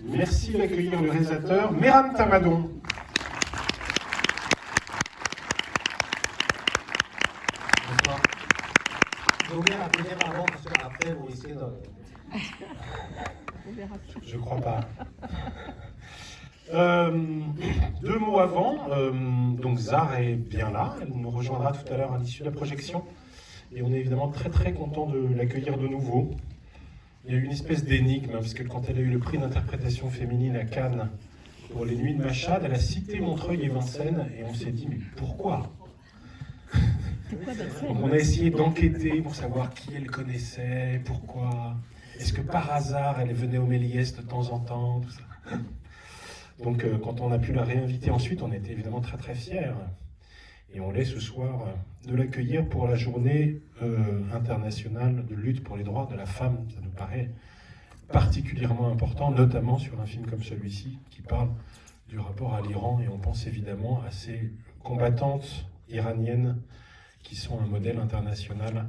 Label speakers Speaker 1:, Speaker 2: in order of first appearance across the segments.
Speaker 1: Merci d'accueillir le réalisateur Mehran Tamadon.
Speaker 2: Bonsoir. J'ai oublié d'applaudir avant parce qu'après vous risquez de...
Speaker 1: Je crois pas. 2 mots avant, donc Zar est bien là, elle nous rejoindra tout à l'heure à l'issue de la projection. Et on est évidemment très très content de l'accueillir de nouveau. Il y a eu une espèce d'énigme, parce que quand elle a eu le prix d'interprétation féminine à Cannes pour Les Nuits de Machad, elle a cité Montreuil et Vincennes, et on s'est dit, mais pourquoi? Donc on a essayé d'enquêter pour savoir qui elle connaissait, pourquoi. Est-ce que par hasard elle venait au Méliès de temps en temps, tout ça. Donc quand on a pu la réinviter ensuite, on était évidemment très très fiers. Et on l'est ce soir de l'accueillir pour la journée internationale de lutte pour les droits de la femme. Ça nous paraît particulièrement important, notamment sur un film comme celui-ci, qui parle du rapport à l'Iran. Et on pense évidemment à ces combattantes iraniennes qui sont un modèle international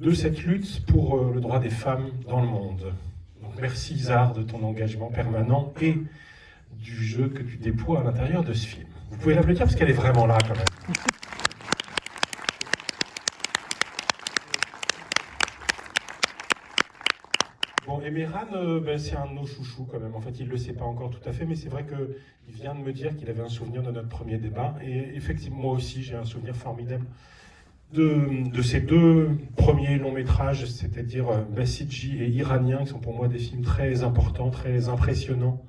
Speaker 1: de cette lutte pour le droit des femmes dans le monde. Donc merci Zar de ton engagement permanent et du jeu que tu déploies à l'intérieur de ce film. Vous pouvez l'applaudir parce qu'elle est vraiment là quand même. Bon, et Mehran, c'est un de nos chouchous quand même. En fait, il ne le sait pas encore tout à fait, mais c'est vrai qu'il vient de me dire qu'il avait un souvenir de notre premier débat. Et effectivement, moi aussi, j'ai un souvenir formidable de ces 2 premiers longs métrages, c'est-à-dire Bassidji et Iranien, qui sont pour moi des films très importants, très impressionnants,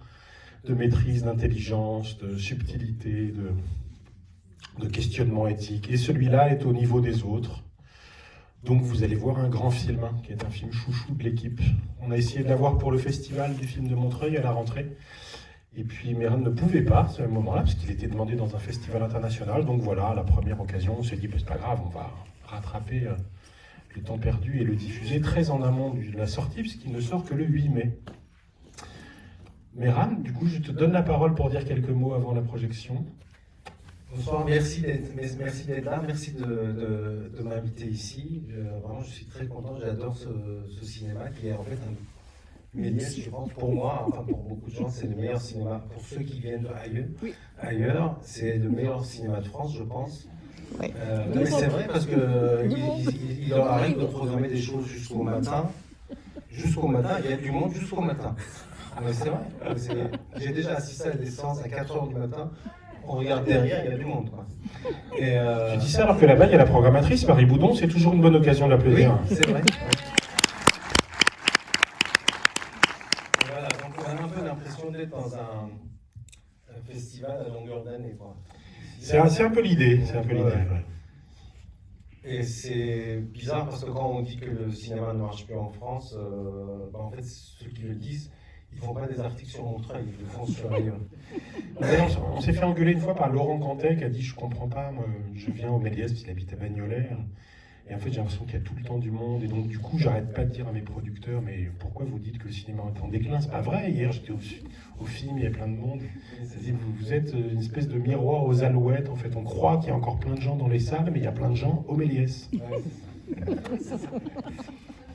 Speaker 1: de maîtrise, d'intelligence, de subtilité, de questionnement éthique. Et celui-là est au niveau des autres. Donc vous allez voir un grand film, qui est un film chouchou de l'équipe. On a essayé de l'avoir pour le festival du film de Montreuil à la rentrée. Et puis Mehran ne pouvait pas à ce moment-là, parce qu'il était demandé dans un festival international. Donc voilà, à la première occasion, on s'est dit, c'est pas grave, on va rattraper le temps perdu et le diffuser très en amont de la sortie, puisqu'il ne sort que le 8 mai. Mehran, du coup, je te donne la parole pour dire quelques mots avant la projection.
Speaker 2: Bonsoir, merci d'être là, merci de m'inviter ici. Vraiment, je suis très content, j'adore ce cinéma qui est en fait un Méliès, je pense, pour moi, enfin pour beaucoup de gens, c'est le meilleur cinéma. Pour ceux qui viennent ailleurs, c'est le meilleur cinéma de France, je pense.
Speaker 3: Oui.
Speaker 2: Mais c'est vrai parce qu'il leur arrive de programmer des choses jusqu'au matin. Jusqu'au matin, il y a du monde jusqu'au matin. Mais c'est vrai, j'ai déjà assisté à des séances à 4h du matin. On regarde derrière, il y a du monde, quoi. Et
Speaker 1: Tu dis ça alors que là-bas, il y a la programmatrice, Marie Boudon, c'est toujours une bonne occasion de l'applaudir.
Speaker 2: Oui, c'est vrai. Voilà, donc on a un peu l'impression d'être dans un festival à longueur d'année, quoi.
Speaker 1: C'est un peu l'idée,
Speaker 2: Et c'est bizarre parce que quand on dit que le cinéma ne marche plus en France, en fait, ceux qui le disent, ils ne font pas des articles sur Montreuil, ils le font sur ailleurs.
Speaker 1: On s'est fait engueuler une fois par Laurent Cantet qui a dit « Je comprends pas, moi, je viens au Méliès parce qu'il habite à Bagnolet. » Et en fait, j'ai l'impression qu'il y a tout le temps du monde. Et donc, du coup, j'arrête pas de dire à mes producteurs « Mais pourquoi vous dites que le cinéma est en déclin ?» C'est pas vrai. Hier, j'étais au film, il y a plein de monde. Vous êtes une espèce de miroir aux alouettes. En fait, on croit qu'il y a encore plein de gens dans les salles, mais il y a plein de gens au Méliès.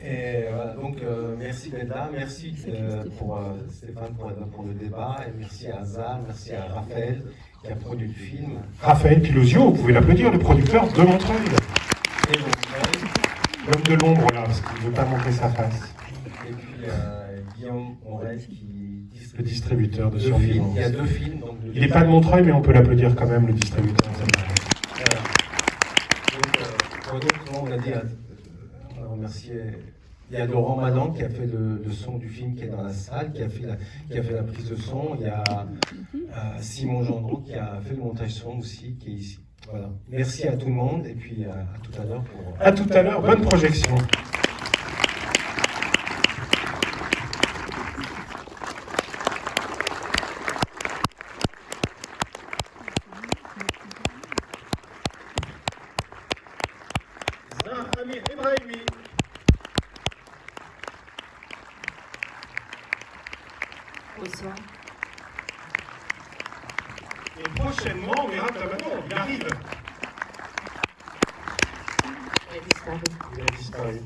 Speaker 2: Et voilà, donc merci d'être là, merci pour Stéphane pour le débat, et merci à Zar, merci à Raphaël qui a produit le film.
Speaker 1: Raphaël Pilosio, vous pouvez l'applaudir, le producteur de Montreuil.
Speaker 2: Et donc,
Speaker 1: L'homme de l'ombre là, parce qu'il ne veut pas montrer sa face.
Speaker 2: et puis Guillaume Morel qui
Speaker 1: Le distributeur de
Speaker 2: deux films.
Speaker 1: Survivance.
Speaker 2: Il y a 2 films. Donc
Speaker 1: Il n'est pas de Montreuil, mais on peut l'applaudir quand même, le distributeur.
Speaker 2: Voilà. Donc, comme on a dit, on a remercié. Il y a Laurent Madan qui a fait le son du film qui est dans la salle, qui a fait la prise de son. Il y a Simon Gendreau qui a fait le montage son aussi, qui est ici. Voilà. Merci à tout le monde et puis à tout à l'heure.
Speaker 1: À tout à l'heure, bonne projection.
Speaker 3: Bonsoir.
Speaker 1: Et prochainement, Mehran Tamadon, il arrive. Il a disparu.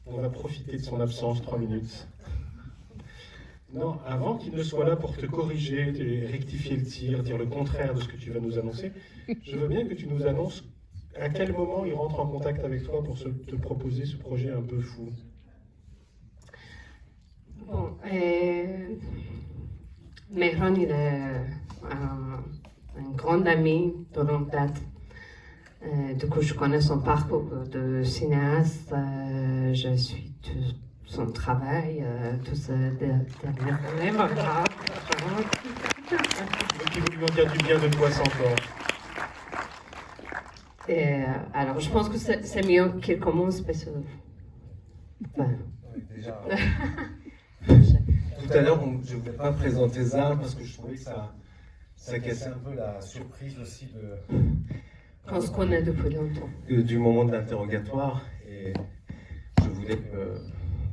Speaker 1: On va profiter de son absence 3 minutes. Non, avant qu'il ne soit là pour te corriger, rectifier le tir, dire le contraire de ce que tu vas nous annoncer, je veux bien que tu nous annonces à quel moment il rentre en contact avec toi pour te proposer ce projet un peu fou.
Speaker 3: Bon, Mehran, il est un grand ami de longue date. Du coup, je connais son parcours de cinéaste, je suis tout son travail, tout ce dernier voilà.
Speaker 1: Qui veut lui en dire du bien de toi sans tort.
Speaker 3: Et alors, je pense que c'est mieux qu'il commence parce que. Enfin,
Speaker 2: Déjà, tout à l'heure, je ne voulais pas présenter Zal parce que je trouvais que ça cassait un peu la surprise aussi
Speaker 3: qu'on se connaît depuis longtemps.
Speaker 2: Du moment de l'interrogatoire. Et je voulais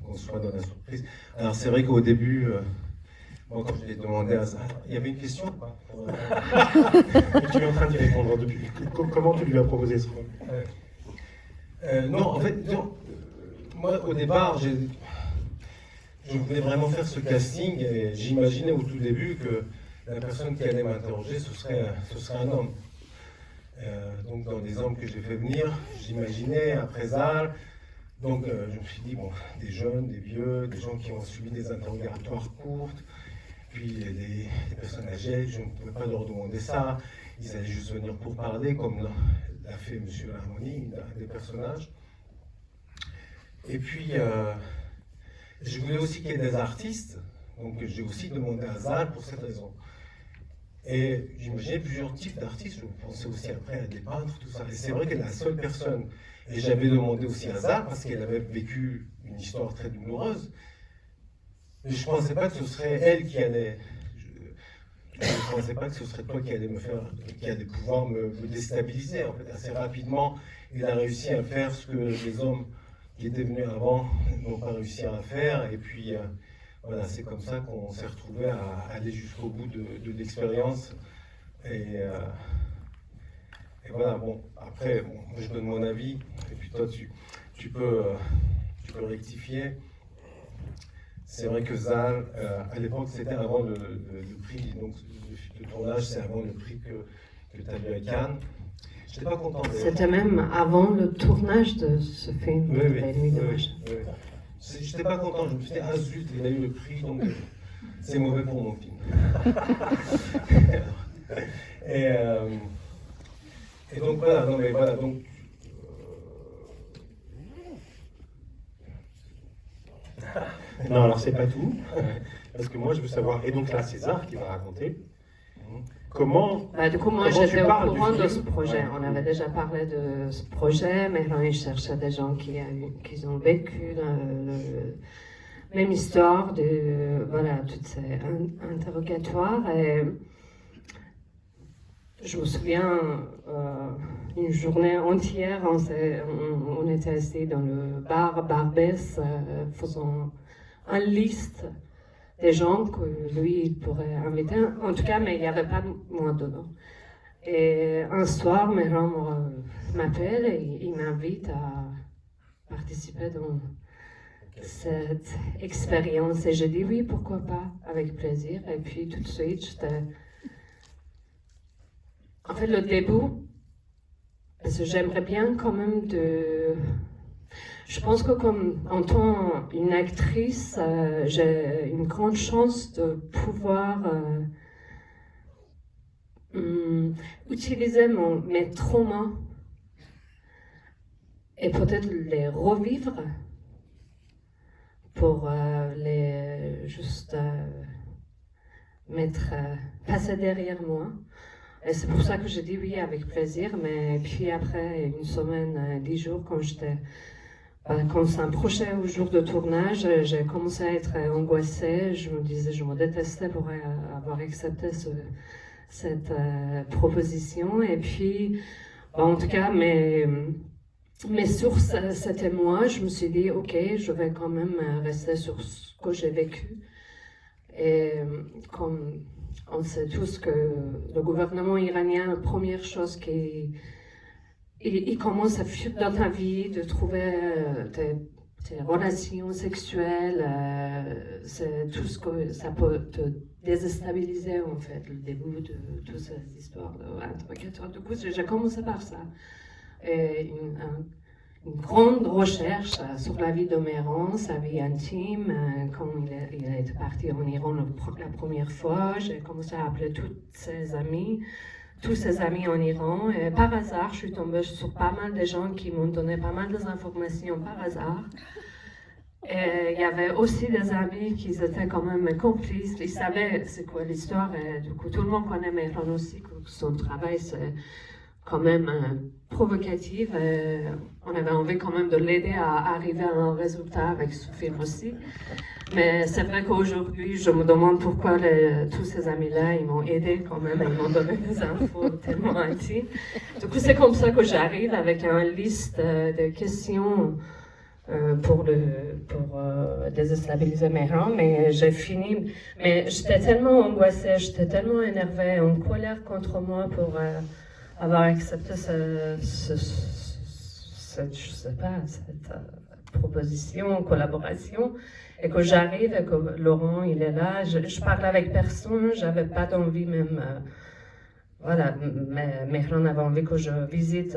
Speaker 2: qu'on soit dans la surprise. Alors, c'est vrai qu'au début, moi, quand je l'ai demandé à Zal, il y avait une question ou pas?
Speaker 1: Tu es en train d'y répondre depuis. Comment tu lui as proposé ce rôle?
Speaker 2: Non, en fait, non, moi, au départ, je voulais vraiment faire ce casting et j'imaginais au tout début que la personne qui allait m'interroger, ce serait un homme. Donc, dans les hommes que j'ai fait venir, j'imaginais après Zal. Donc, je me suis dit, bon, des jeunes, des vieux, des gens qui ont subi des interrogatoires courtes, puis des personnes âgées, je ne pouvais pas leur demander ça. Ils allaient juste venir pour parler, comme l'a fait M. Harmony, un des personnages. Et puis, je voulais aussi qu'il y ait des artistes, donc j'ai aussi demandé à Zal pour cette raison. Et j'imaginais plusieurs types d'artistes, je pensais aussi après à des peintres, tout ça. Et c'est vrai que la seule personne, et j'avais demandé aussi à Zal, parce qu'elle avait vécu une histoire très douloureuse, mais je ne pensais pas que ce serait elle qui allait... Je ne pensais pas que ce serait toi qui allait pouvoir me déstabiliser. En fait, assez rapidement, il a réussi à faire ce que les hommes qui étaient venus avant n'ont pas réussi à faire. Et puis, voilà, c'est comme ça qu'on s'est retrouvé à aller jusqu'au bout de l'expérience. Et voilà, bon, après, bon, moi, je donne mon avis. Et puis toi, tu peux rectifier. C'est vrai que Zal, à l'époque, c'était avant le prix, donc le tournage, c'est avant le prix que tu as eu à Cannes. Je n'étais pas content.
Speaker 3: C'était même avant le tournage de ce film, La Nuit de Mach.
Speaker 2: Je n'étais pas content, je me suis dit, ah zut, il a eu le prix, donc c'est mauvais pour mon film. et donc voilà, non mais voilà, donc...
Speaker 1: Non, alors c'est pas tout, parce que moi je veux savoir, et donc là César qui va raconter, comment...
Speaker 3: Du coup, moi j'étais au courant de ce projet, on avait déjà parlé de ce projet, mais là il cherchait des gens qui ont vécu la même histoire, voilà, toutes ces interrogatoires, et je me souviens, une journée entière, on était assis dans le bar Barbès, faisant une liste des gens que lui il pourrait inviter. En tout cas, mais il n'y avait pas de moi dedans. Et un soir, Mehran m'appelle et il m'invite à participer dans cette expérience. Et j'ai dit oui, pourquoi pas, avec plaisir. Et puis tout de suite, j'étais... En fait, le début, parce que j'aimerais bien quand même Je pense que comme en tant qu'une actrice, j'ai une grande chance de pouvoir utiliser mes traumas et peut-être les revivre pour les juste passer derrière moi. Et c'est pour ça que j'ai dit oui avec plaisir, mais puis après une semaine, 10 jours, quand on s'approchait au jour de tournage, j'ai commencé à être angoissée. Je me disais, je me détestais pour avoir accepté cette proposition. Et puis, en tout cas, mes sources, c'était moi. Je me suis dit, ok, je vais quand même rester sur ce que j'ai vécu. Et comme on sait tous que le gouvernement iranien, la première chose il commence à fuir dans ta vie, de trouver des tes relations sexuelles, c'est tout ce que ça peut te déstabiliser en fait, le début de toutes ces histoires d'interrogatoire. Du coup, j'ai commencé par ça. Et une grande recherche sur la vie de Mehran, sa vie intime. Quand il est parti en Iran la première fois, j'ai commencé à appeler tous ses amis en Iran. Et par hasard, je suis tombée sur pas mal de gens qui m'ont donné pas mal d'informations par hasard. Et il y avait aussi des amis qui étaient quand même complices. Ils savaient c'est quoi l'histoire. Et du coup, tout le monde connaît Mehran aussi. Son travail, c'est quand même provocatif. On avait envie quand même de l'aider à arriver à un résultat avec ce film aussi. Mais c'est vrai qu'aujourd'hui, je me demande pourquoi tous ces amis-là, ils m'ont aidé quand même, ils m'ont donné des infos tellement intimes. Du coup, c'est comme ça que j'arrive avec une liste de questions pour déstabiliser Mehran, mais j'ai fini. Mais j'étais tellement angoissée, j'étais tellement énervée, en colère contre moi pour avoir accepté cette proposition, collaboration, et que j'arrive et que Laurent, il est là. Je parlais avec personne, j'avais pas d'envie même. Voilà, Mehran avait envie que je visite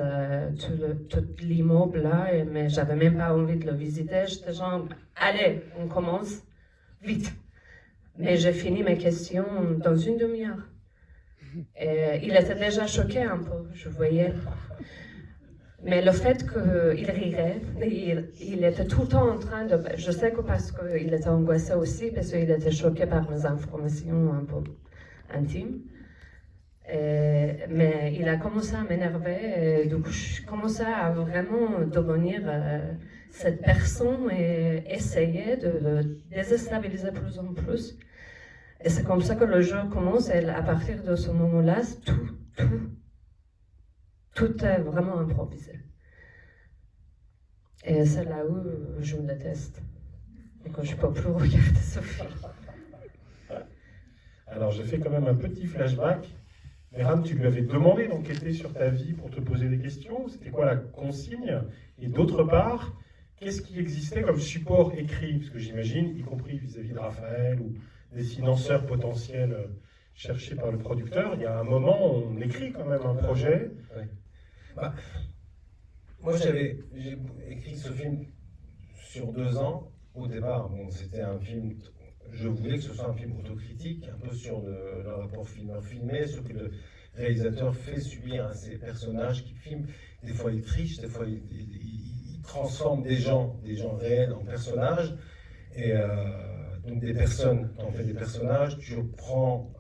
Speaker 3: tout l'immeuble là, mais j'avais même pas envie de le visiter. J'étais genre, allez, on commence, vite. Mais j'ai fini mes questions dans une demi-heure. Et il était déjà choqué un peu, je voyais. Mais le fait qu'il rirait, il était tout le temps en train de... Je sais que parce qu'il était angoissé aussi, parce qu'il était choqué par mes informations un peu intimes. Mais il a commencé à m'énerver, donc je commençais à vraiment devenir cette personne et essayer de le déstabiliser plus en plus. Et c'est comme ça que le jeu commence, et à partir de ce moment-là, tout est vraiment improvisé. Et c'est là où je me déteste, et que je ne peux plus regarder ce film.
Speaker 1: Alors, je fais quand même un petit flashback. Mehran, tu lui avais demandé d'enquêter sur ta vie pour te poser des questions. C'était quoi la consigne? Et d'autre part, qu'est-ce qui existait comme support écrit? Parce que j'imagine, y compris vis-à-vis de Raphaël ou des financeurs potentiels cherchés par le producteur, il y a un moment où on écrit quand même un projet.
Speaker 2: Ouais. Bah, moi, j'ai écrit ce film sur 2 ans. Au départ, bon, c'était un film... Je voulais que ce soit un film autocritique, un peu sur le rapport filmeur-filmé, ce que le réalisateur fait subir à ses personnages qui filment. Des fois, il triche, des fois, il transforme des gens réels en personnages. Et donc, des personnes, tu en fais des personnages, tu prends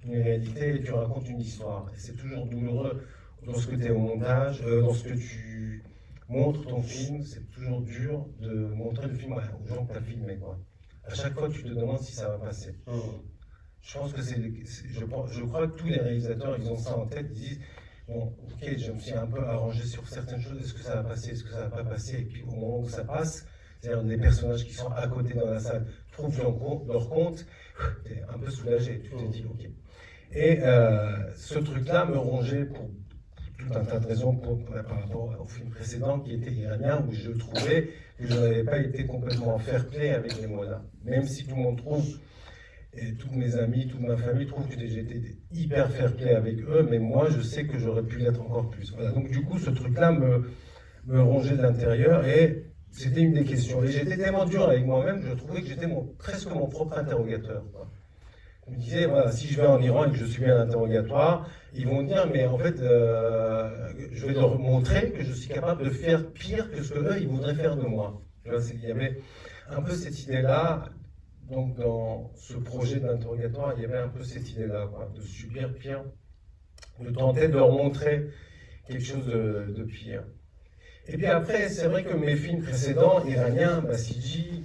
Speaker 2: une réalité et tu racontes une histoire. Et c'est toujours douloureux lorsque tu es au montage, lorsque tu montres ton film, c'est toujours dur de montrer le film aux gens que tu as filmé, quoi. À chaque fois, tu te demandes si ça va passer. Je pense que je crois que tous les réalisateurs, ils ont ça en tête, ils disent, bon, ok, je me suis un peu arrangé sur certaines choses, est-ce que ça va passer, est-ce que ça va pas passer, et puis au moment où ça passe, c'est-à-dire les personnages qui sont à côté dans la salle trouvent leur compte, tu es un peu soulagé, tu te dis, ok. Et ce truc-là me rongeait pour tout un tas de raisons par rapport au film précédent qui était iranien, où je trouvais que je n'avais pas été complètement fair-play avec les mots-là. Même si tout le monde trouve, et tous mes amis, toute ma famille trouvent que j'étais hyper fair-play avec eux, mais moi je sais que j'aurais pu l'être encore plus. Voilà. Donc du coup ce truc-là me rongeait de l'intérieur, et c'était une des questions. Et j'étais tellement dur avec moi-même que je trouvais que j'étais presque mon propre interrogateur, quoi. Je me disais, voilà, si je vais en Iran et que je suis à l'interrogatoire, ils vont me dire, mais en fait, je vais leur montrer que je suis capable de faire pire que ce qu'eux, ils voudraient faire de moi. Il y avait un peu cette idée-là, donc dans ce projet d'interrogatoire, il y avait un peu cette idée-là, quoi, de subir pire, de tenter de leur montrer quelque chose de pire. Et puis après, c'est vrai que mes films précédents, iraniens, Basiji,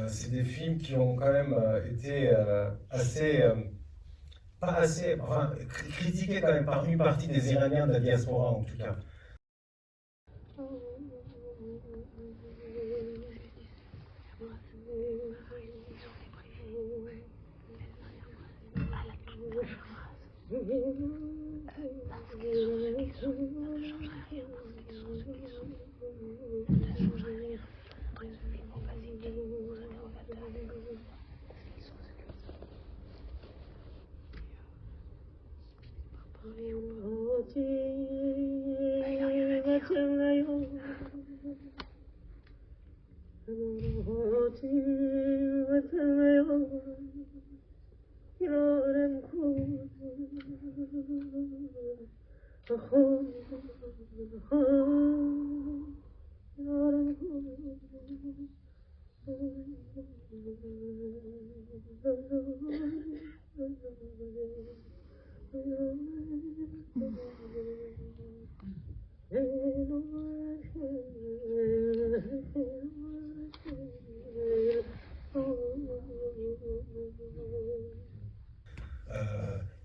Speaker 2: c'est des films qui ont quand même été critiqués quand même par une partie des Iraniens de la diaspora en tout cas. Il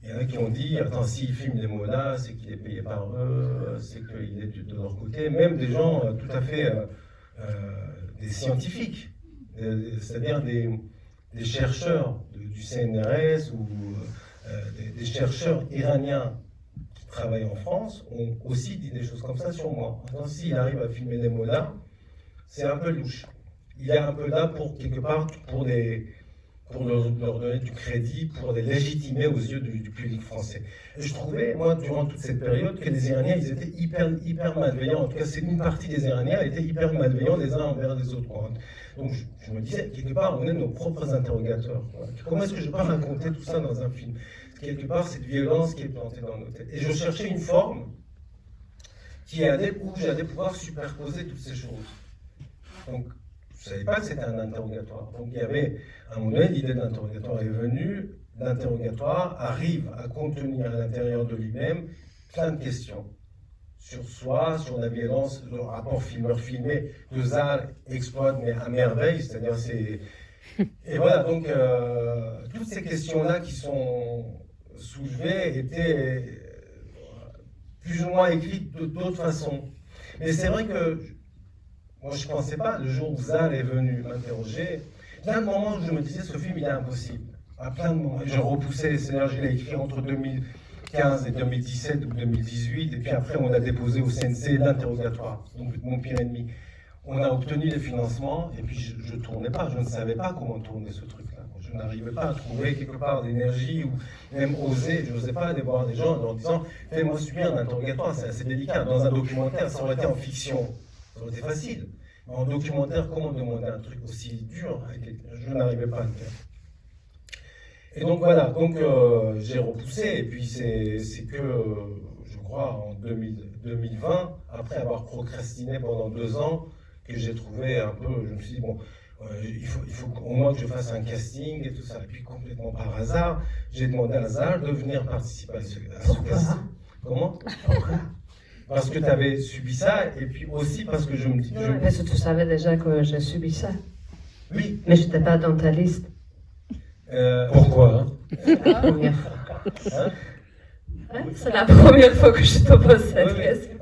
Speaker 2: y en a qui ont dit, attends, s'il filme des mots-là, c'est qu'il est payé par eux, c'est qu'il est de leur côté. Même des gens tout à fait, des scientifiques, c'est-à-dire des chercheurs du CNRS ou des chercheurs iraniens qui travaillent en France ont aussi dit des choses comme ça sur moi. Attends, s'il arrive à filmer des mots-là, c'est un peu louche. Il est un peu là pour, quelque part, pour leur donner du crédit, pour les légitimer aux yeux du public français. Et je trouvais, moi, durant toute cette période, que les Iraniens, ils étaient hyper malveillants. En tout cas, c'est une partie des Iraniens étaient hyper malveillants les uns envers les autres. Donc, je me disais, quelque part, on est nos propres interrogateurs. Comment est-ce que je peux raconter tout ça dans un film? Quelque part, cette violence qui est plantée dans nos têtes. Et je cherchais une forme où j'allais pouvoir superposer toutes ces choses. Donc, je ne savais pas que c'était un interrogatoire. Donc, il y avait, à un moment donné, l'idée de l'interrogatoire est venue. L'interrogatoire arrive à contenir à l'intérieur de lui-même plein de questions sur soi, sur la violence, le rapport filmeur-filmé que Zal exploite, mais à merveille. C'est-à-dire, c'est... Et voilà, donc, toutes ces questions-là qui sont soulevées étaient plus ou moins écrites d'autres façons. Mais c'est vrai que moi, je ne pensais pas, le jour où Zal est venu m'interroger, plein de moments où je me disais, ce film, il est impossible. À plein de moments. Je repoussais les scénarios, je l'ai écrit entre 2015 et 2017 ou 2018, et puis après, on a déposé au CNC l'interrogatoire, donc mon pire ennemi. On a obtenu les financements, et puis je ne tournais pas, je ne savais pas comment tourner ce truc-là. Je n'arrivais pas à trouver quelque part d'énergie, ou même oser, je n'osais pas aller voir des gens en leur disant, fais-moi subir un interrogatoire, c'est assez délicat. Dans un documentaire, ça aurait été en fiction. Ça aurait été facile. Mais en documentaire, comment demander un truc aussi dur? Je n'arrivais pas à le faire. Et donc voilà, j'ai repoussé. Et puis c'est que, je crois, en 2020, après avoir procrastiné pendant 2 ans, que j'ai trouvé un peu, je me suis dit, bon, il faut au moins que je fasse un casting et tout ça. Et puis complètement par hasard, j'ai demandé à Zal de venir participer à ce casting. Comment? Parce que tu avais subi ça, et puis aussi parce que je me dis...
Speaker 3: Parce que tu savais déjà que j'ai subi ça.
Speaker 2: Oui.
Speaker 3: Mais je n'étais pas dans ta liste.
Speaker 2: Pourquoi
Speaker 3: La première fois. C'est la première fois que je te pose cette question.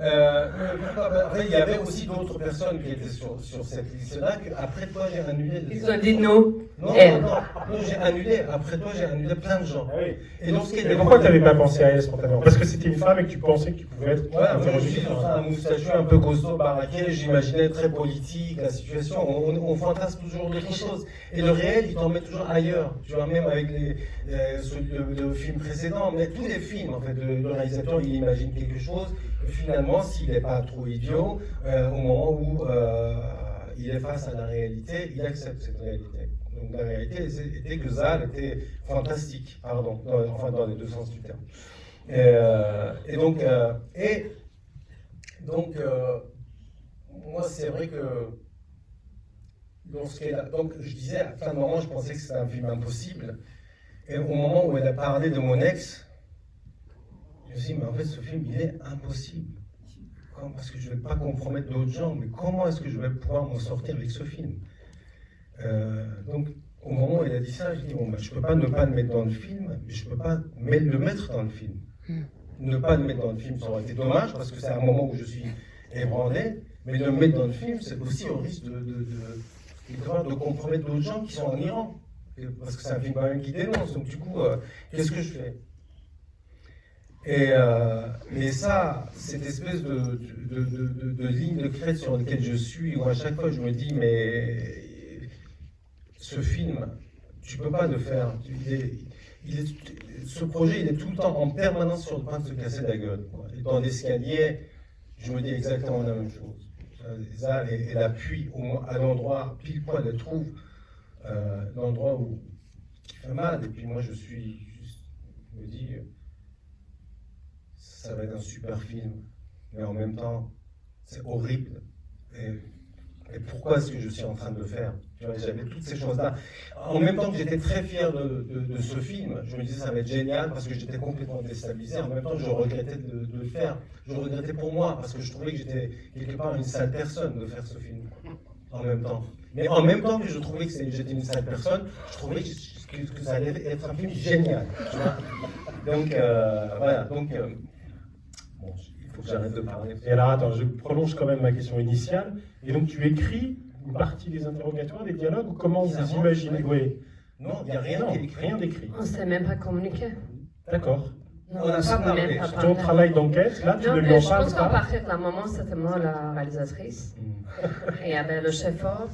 Speaker 2: Il y avait aussi d'autres personnes qui étaient sur cette liste-là, qu'après toi j'ai annulé...
Speaker 3: Ils ont dit non.
Speaker 2: Non, j'ai annulé. Après toi, j'ai annulé plein de gens.
Speaker 1: Ah oui.
Speaker 2: Et donc,
Speaker 1: Mais pourquoi tu n'avais pas pensé à elle spontanément? Parce que c'était une femme et que tu pensais que tu pouvais être...
Speaker 2: Voilà, moi, je suis sur un moustachu un peu costaud, baraqué, j'imaginais très politique, la situation. On fantasme toujours d'autres choses. Et le réel, il t'en met toujours ailleurs. Tu vois, même avec le film précédent, mais tous les films, en fait, le réalisateur, il imagine quelque chose. Et finalement, s'il n'est pas trop idiot, au moment où il est face à la réalité, il accepte cette réalité. Donc la réalité était que Zal était fantastique, pardon, dans les deux sens du terme. Et donc, moi c'est vrai que donc je disais à plein de moments, je pensais que c'était un film impossible. Et au moment où elle a parlé de mon ex, je me suis dit, mais en fait ce film il est impossible. Parce que je ne vais pas compromettre d'autres gens, mais comment est-ce que je vais pouvoir m'en sortir avec ce film? Donc, au moment où elle a dit ça, j'ai dit, bon, je ne peux pas ne pas le mettre dans le film, mais je ne peux pas le mettre dans le film. Ne pas le mettre dans le film, ça aurait été dommage, parce que c'est un moment où je suis ébranlé, mais le mettre dans le film, c'est aussi au risque de compromettre d'autres gens qui sont en Iran. Parce que c'est un film quand même qui dénonce, donc du coup, qu'est-ce que je fais? Et ça, cette espèce de ligne de crête sur laquelle je suis, où à chaque fois je me dis, mais ce film, tu peux pas le faire. ce projet, il est tout le temps en permanence sur le point de se casser la gueule. Et dans l'escalier, je me dis exactement la même chose. Zal, elle appuie à l'endroit, pile poil, elle trouve l'endroit qui fait mal. Et puis moi, je me dis, ça va être un super film. Mais en même temps, c'est horrible. Et pourquoi est-ce que je suis en train de le faire? J'avais toutes ces choses-là. En même temps que j'étais très fier de ce film, je me disais ça va être génial parce que j'étais complètement déstabilisé. En même temps, je regrettais de le faire. Je regrettais pour moi parce que je trouvais que j'étais quelque part une sale personne de faire ce film. En même temps. Mais en même temps que je trouvais que j'étais une sale personne, je trouvais que ça allait être un film génial. Tu vois. Donc, voilà. Donc, bon, il faut que j'arrête de parler.
Speaker 1: Et alors, attends, je prolonge quand même ma question initiale. Et donc, tu écris une partie des interrogatoires, des dialogues, ou comment vous imaginez? Oui.
Speaker 2: Non, il n'y a rien d'écrit.
Speaker 1: Rien d'écrit.
Speaker 3: On ne s'est même pas communiqué.
Speaker 1: D'accord.
Speaker 3: Non,
Speaker 2: On a
Speaker 3: pas
Speaker 2: parlé.
Speaker 3: même pas
Speaker 1: Ton
Speaker 3: parlé.
Speaker 1: travail d'enquête, là, tu
Speaker 3: Non,
Speaker 1: ne lui
Speaker 3: mais
Speaker 1: en
Speaker 3: je
Speaker 1: parles
Speaker 3: pense qu'à
Speaker 1: pas.
Speaker 3: partir d'un moment, c'était moi la réalisatrice. Et il y avait le chef-op,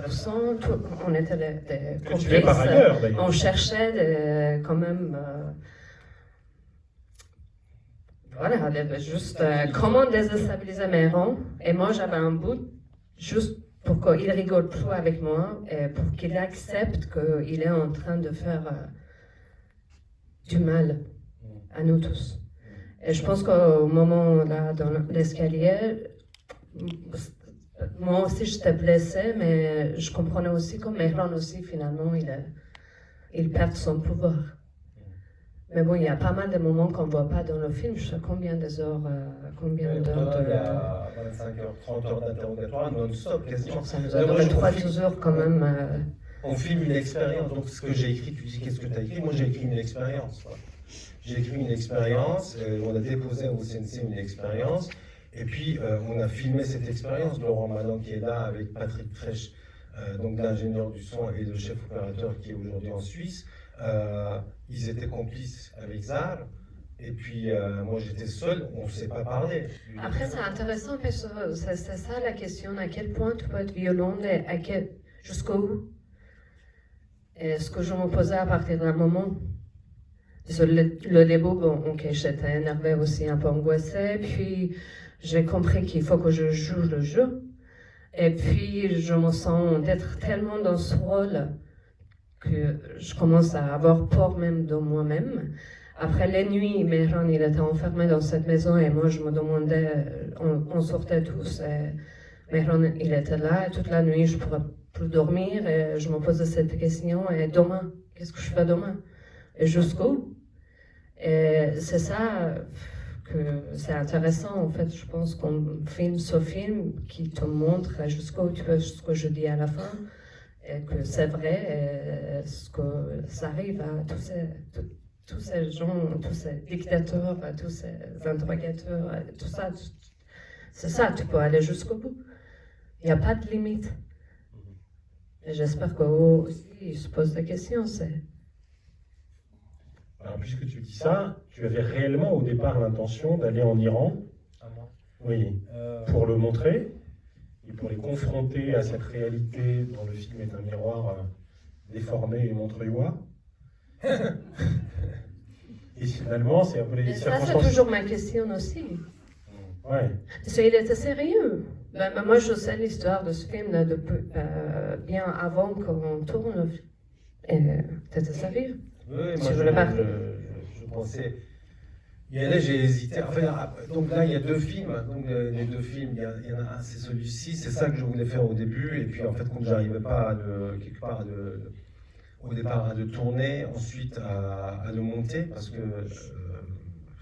Speaker 3: le son, tout, on était des
Speaker 1: Que tu es par
Speaker 3: complices.
Speaker 1: ailleurs, d'ailleurs.
Speaker 3: On cherchait quand même, voilà, juste comment déstabiliser Méran. Et moi, j'avais un bout juste pour qu'il rigole plus avec moi et pour qu'il accepte qu'il est en train de faire du mal à nous tous. Et je pense qu'au moment là, dans l'escalier, moi aussi j'étais blessée, mais je comprenais aussi que Mehran aussi, finalement, il perd son pouvoir. Mais bon, il y a pas mal de moments qu'on ne voit pas dans le film. Je sais combien d'heures, combien d'heures
Speaker 2: Il y a 25 heures, 30 heures d'interrogatoire non-stop, quasiment.
Speaker 3: Ça nous a duré 3 heures quand même.
Speaker 2: On filme une expérience. Donc, ce que j'ai écrit, tu dis qu'est-ce que tu as écrit? Moi, j'ai écrit une expérience. J'ai écrit une expérience, on a déposé au CNC une expérience, et puis on a filmé cette expérience. Laurent Malan qui est là avec Patrick Frech, donc l'ingénieur du son, et le chef opérateur qui est aujourd'hui en Suisse. Ils étaient complices avec Zal, et puis moi j'étais seul, on ne s'est pas parlé.
Speaker 3: Après, c'est intéressant parce que c'est ça la question, à quel point tu peux être violent et jusqu'où. Et ce que je me posais à partir d'un moment. Le début, bon, ok, j'étais énervée aussi, un peu angoissée, puis j'ai compris qu'il faut que je joue le jeu. Et puis, je me sens d'être tellement dans ce rôle que je commence à avoir peur même de moi-même. Après les nuits, Mehran, il était enfermé dans cette maison et moi, je me demandais, on sortait tous et Mehran, il était là et toute la nuit, je ne pourrais plus dormir et je me posais cette question, et demain, qu'est-ce que je fais demain? Et jusqu'où? Et c'est ça que c'est intéressant, en fait, je pense qu'on filme ce film qui te montre jusqu'où tu veux, ce que je dis à la fin, et que c'est vrai, et ce que ça arrive à tous ces gens, tous ces dictateurs, tous ces interrogateurs, tout ça, c'est ça, tu peux aller jusqu'au bout. Il n'y a pas de limite. Et j'espère qu'eux aussi, ils se posent des questions, c'est...
Speaker 1: Alors, puisque tu dis ça, tu avais réellement au départ l'intention d'aller en Iran, oui, pour le montrer et pour les confronter à cette réalité dont le film est un miroir déformé et montreuillois. Et finalement, c'est un peu les
Speaker 3: Mais ça,
Speaker 1: circonstances.
Speaker 3: c'est toujours ma question aussi.
Speaker 1: Ouais.
Speaker 3: Parce qu'il était sérieux. Ben, moi, je sais l'histoire de ce film-là depuis bien avant qu'on tourne. T'étais sérieux?
Speaker 2: Oui,
Speaker 3: Si
Speaker 2: moi
Speaker 3: je voulais pas.
Speaker 2: je pensais. Et là, j'ai hésité. Enfin, donc là, il y a deux films. Donc les deux films, il y en a un, c'est celui-ci. C'est ça que je voulais faire au début. Et puis en fait, comme j'arrivais pas quelque part au départ à le tourner, ensuite à le monter, parce que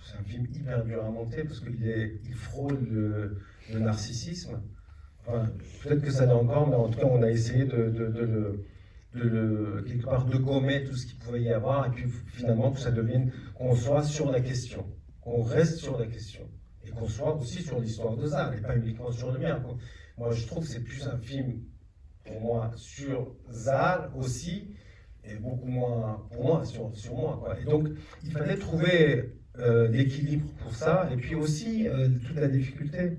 Speaker 2: c'est un film hyper dur à monter, parce qu'il frôle le narcissisme. Enfin, peut-être que ça l'est encore, mais en tout cas, on a essayé quelque part de gommer tout ce qu'il pouvait y avoir, et puis finalement que ça devienne, qu'on soit sur la question, qu'on reste sur la question, et qu'on soit aussi sur l'histoire de Zal, et pas uniquement sur le mien. Moi, je trouve que c'est plus un film, pour moi, sur Zal aussi, et beaucoup moins pour moi, sur moi, quoi. Et donc, il fallait trouver l'équilibre pour ça, et puis aussi, toute la difficulté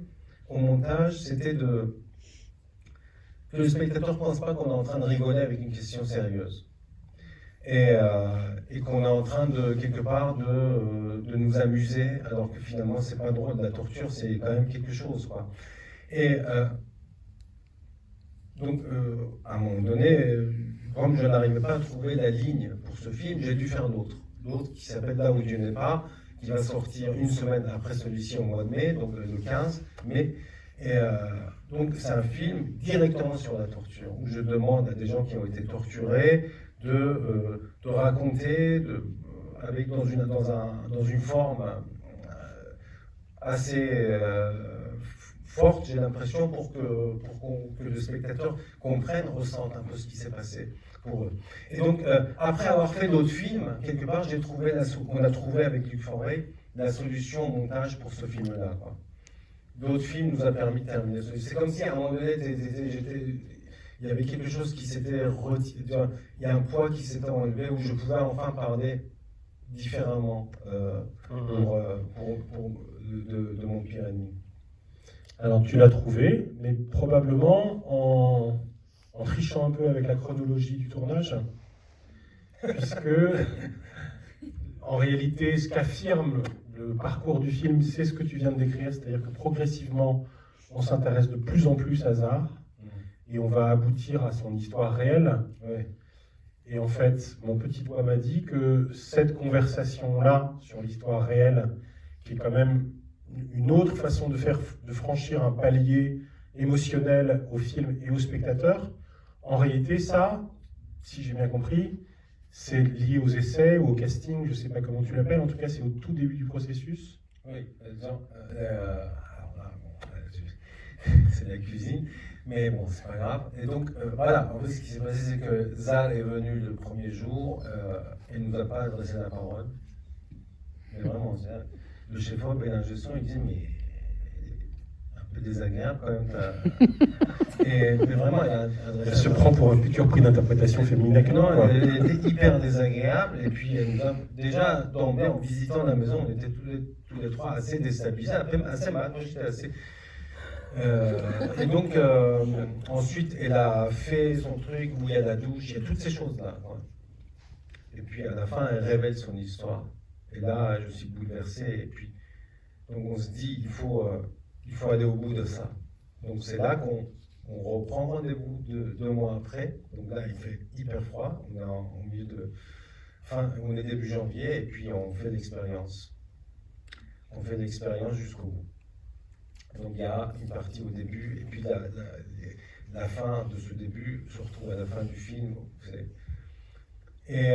Speaker 2: au montage, c'était que le spectateur ne pense pas qu'on est en train de rigoler avec une question sérieuse. et qu'on est en train de, quelque part, de nous amuser, alors que finalement, c'est pas drôle. La torture, c'est quand même quelque chose, quoi. Et donc, à un moment donné, comme je n'arrivais pas à trouver la ligne pour ce film, j'ai dû faire d'autres qui s'appelle Là où Dieu n'est pas, qui va sortir une semaine après celui-ci au mois de mai, donc le 15 mai. Et donc c'est un film directement sur la torture, où je demande à des gens qui ont été torturés de raconter dans une forme assez forte, j'ai l'impression, pour que le spectateur comprenne, ressente un peu ce qui s'est passé pour eux. Et donc, après avoir fait d'autres films, quelque part, on a trouvé avec Luc Forey la solution au montage pour ce film-là, quoi. D'autres films nous a permis de terminer. C'est comme si à un moment donné, il y avait quelque chose qui s'était retiré, il y a un poids qui s'était enlevé, où je pouvais enfin parler différemment de mon pire ennemi.
Speaker 1: Alors tu l'as trouvé, mais probablement en trichant un peu avec la chronologie du tournage, puisque en réalité, ce qu'affirme le parcours du film, c'est ce que tu viens de décrire, c'est-à-dire que progressivement, on s'intéresse de plus en plus à Zar, et on va aboutir à son histoire réelle.
Speaker 2: Ouais.
Speaker 1: Et en fait, mon petit doigt m'a dit que cette conversation-là sur l'histoire réelle, qui est quand même une autre façon de franchir un palier émotionnel au film et au spectateur, en réalité, ça, si j'ai bien compris, c'est lié aux essais ou au casting, je ne sais pas comment tu l'appelles, en tout cas c'est au tout début du processus.
Speaker 2: Oui, alors là, c'est la cuisine, mais bon, c'est pas grave. Et donc, voilà, en fait, ce qui s'est passé, c'est que Zal est venu le premier jour et ne nous a pas adressé la parole. Mais vraiment, le chef-op et l'ingé son, il disait, mais un peu désagréable quand même. Mais vraiment,
Speaker 1: Elle se prend pour un futur prix d'interprétation féminine.
Speaker 2: Non, elle était hyper désagréable. Et puis, elle nous a, déjà, d'emblée, en visitant la maison, on était tous les trois assez déstabilisés, assez mal. Moi, j'étais assez. Et donc, ensuite, elle a fait son truc où il y a la douche, il y a toutes ces choses-là, quoi. Et puis, à la fin, elle révèle son histoire. Et là, je suis bouleversé. Et puis, donc, on se dit, il faut aller au bout de ça. Donc, c'est là qu'on reprend rendez-vous 2 mois après. Donc là, il fait hyper froid. On est au milieu on est début janvier, et puis on fait l'expérience. On fait l'expérience jusqu'au bout. Donc il y a une partie au début, et puis la fin de ce début se retrouve à la fin du film. Et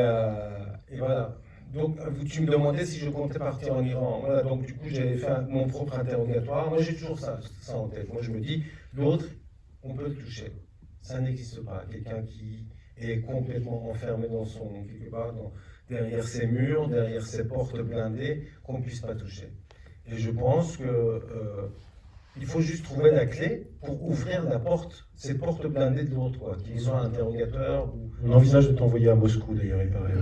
Speaker 2: voilà. Donc, tu me demandais si je comptais partir en Iran. Voilà, donc du coup, j'ai fait mon propre interrogatoire. Moi, j'ai toujours ça en tête. Moi, je me dis, l'autre, on peut le toucher. Ça n'existe pas. Quelqu'un qui est complètement enfermé quelque part, derrière ses murs, derrière ses portes blindées, qu'on ne puisse pas toucher. Et je pense que il faut juste trouver la clé pour ouvrir ces portes blindées de l'autre, quoi, qu'ils soient interrogateurs.
Speaker 1: On envisage de t'envoyer à Moscou, d'ailleurs, il paraît.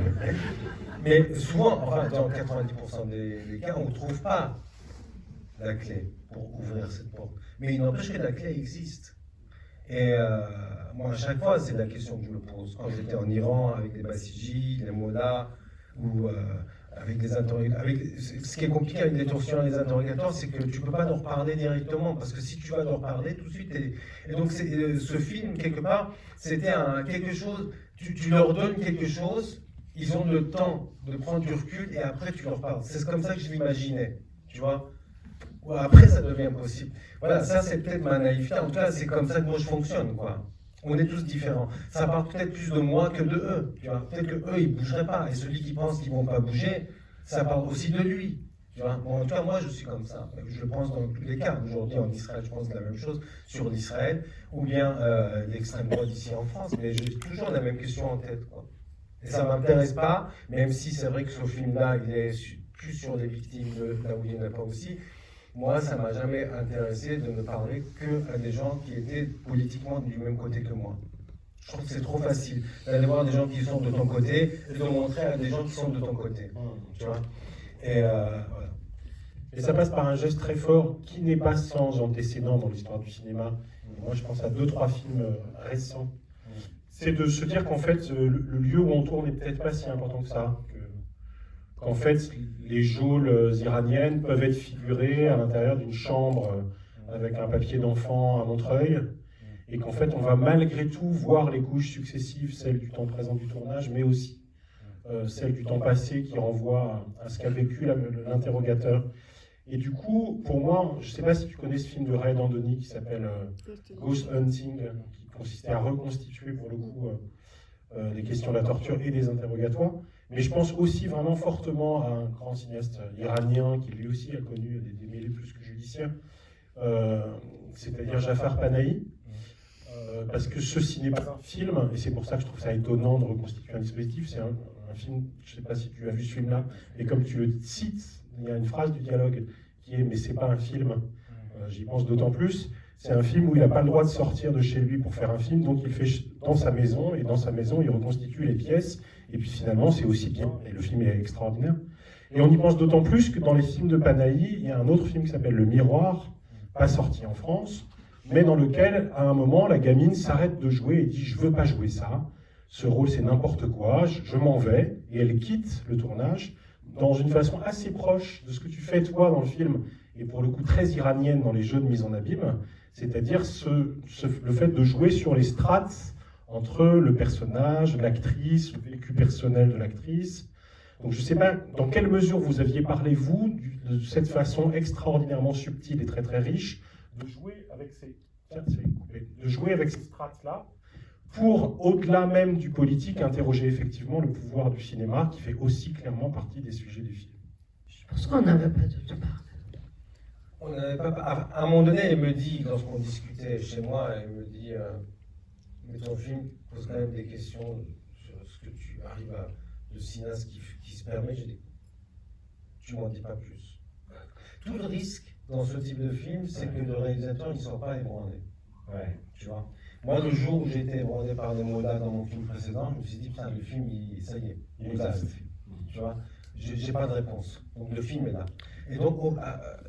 Speaker 2: Mais souvent, enfin, dans 90% des cas, on ne trouve pas la clé pour ouvrir cette porte. Mais il n'empêche que la clé existe. Et moi, à chaque fois, c'est la question que je me pose. Quand j'étais en Iran avec les Basiji, les Mollahs, ou avec les interrogateurs. Ce qui est compliqué avec les tortionnaires et les interrogateurs, c'est que tu ne peux pas leur parler directement, parce que si tu vas leur parler tout de suite. Et donc, ce film, quelque part, c'était quelque chose. Tu leur donnes quelque chose, ils ont le temps de prendre du recul, et après, tu leur parles. C'est comme ça que je l'imaginais, tu vois. Après, ça devient possible. Voilà, ça, c'est peut-être ma naïveté. En tout cas, c'est comme ça que moi, je fonctionne, quoi. On est tous différents. Ça parle peut-être plus de moi que de eux. Tu vois, peut-être que eux, ils bougeraient pas. Et celui qui pense qu'ils vont pas bouger, ça parle aussi de lui. Tu vois. Bon, en tout cas, moi, je suis comme ça. Je le pense dans tous les cas. Aujourd'hui, en Israël, je pense la même chose sur l'Israël, ou bien l'extrême droite ici en France. Mais j'ai toujours la même question en tête, quoi. Et ça m'intéresse pas, même si c'est vrai que ce film-là, il est plus sur les victimes de là où il n'y en a pas aussi. Moi, ça ne m'a jamais intéressé de ne parler qu'à des gens qui étaient politiquement du même côté que moi. Je trouve que c'est trop facile d'aller voir des gens qui sont de ton côté et de montrer à des gens qui sont de ton côté. Tu vois. Et voilà.
Speaker 1: Et ça passe par un geste très fort qui n'est pas sans antécédent dans l'histoire du cinéma. Moi, je pense à 2-3 films récents. c'est de se dire qu'en fait, le lieu où on tourne n'est peut-être pas si important que ça. Qu'en fait, les geôles iraniennes peuvent être figurées à l'intérieur d'une chambre avec un papier d'enfant à Montreuil, et qu'en fait, on va malgré tout voir les couches successives, celles du temps présent du tournage, mais aussi celles du temps passé qui renvoient à ce qu'a vécu l'interrogateur. Et du coup, pour moi, je ne sais pas si tu connais ce film de Ray Andoni qui s'appelle Ghost Hunting, qui consistait à reconstituer pour le coup des questions de la torture et des interrogatoires. Mais je pense aussi vraiment fortement à un grand cinéaste iranien qui lui aussi a connu des démêlés plus que judiciaires, c'est-à-dire Jafar Panahi. Parce que ceci n'est pas un film, et c'est pour ça que je trouve ça étonnant de reconstituer un dispositif. C'est un film, je ne sais pas si tu as vu ce film-là, et comme tu le cites, il y a une phrase du dialogue qui est « mais c'est pas un film ». J'y pense d'autant plus. C'est un film où il n'a pas le droit de sortir de chez lui pour faire un film, donc il fait dans sa maison, et dans sa maison, il reconstitue les pièces, et puis finalement, c'est aussi bien, et le film est extraordinaire. Et on y pense d'autant plus que dans les films de Panahi, il y a un autre film qui s'appelle Le Miroir, pas sorti en France, mais dans lequel, à un moment, la gamine s'arrête de jouer et dit « je veux pas jouer ça, ce rôle c'est n'importe quoi, je m'en vais », et elle quitte le tournage dans une façon assez proche de ce que tu fais toi dans le film, et pour le coup très iranienne dans les jeux de mise en abîme, c'est-à-dire le fait de jouer sur les strates entre le personnage, l'actrice, le vécu personnel de l'actrice. Donc je ne sais pas dans quelle mesure vous aviez parlé, vous, de cette façon extraordinairement subtile et très très riche, de jouer avec ces strates-là, pour, au-delà même du politique, interroger effectivement le pouvoir du cinéma, qui fait aussi clairement partie des sujets du film.
Speaker 3: Je pense qu'on n'avait pas de tout parlé.
Speaker 2: On n'avait pas. À un moment donné, elle me dit, lorsqu'on discutait chez moi, elle me dit mais ton film pose quand même des questions sur ce que tu arrives à. Le cinéaste qui se permet, j'ai dit tu m'en dis pas plus. Tout le risque dans ce type de film, c'est que le réalisateur il ne soit pas ébranlé. Ouais, tu vois. Moi, le jour où j'ai été ébranlé par des mots là dans mon film précédent, je me suis dit, putain, le film, ça y est, il est là, ce film. Tu vois, j'ai pas de réponse. Donc le film est là. Et donc,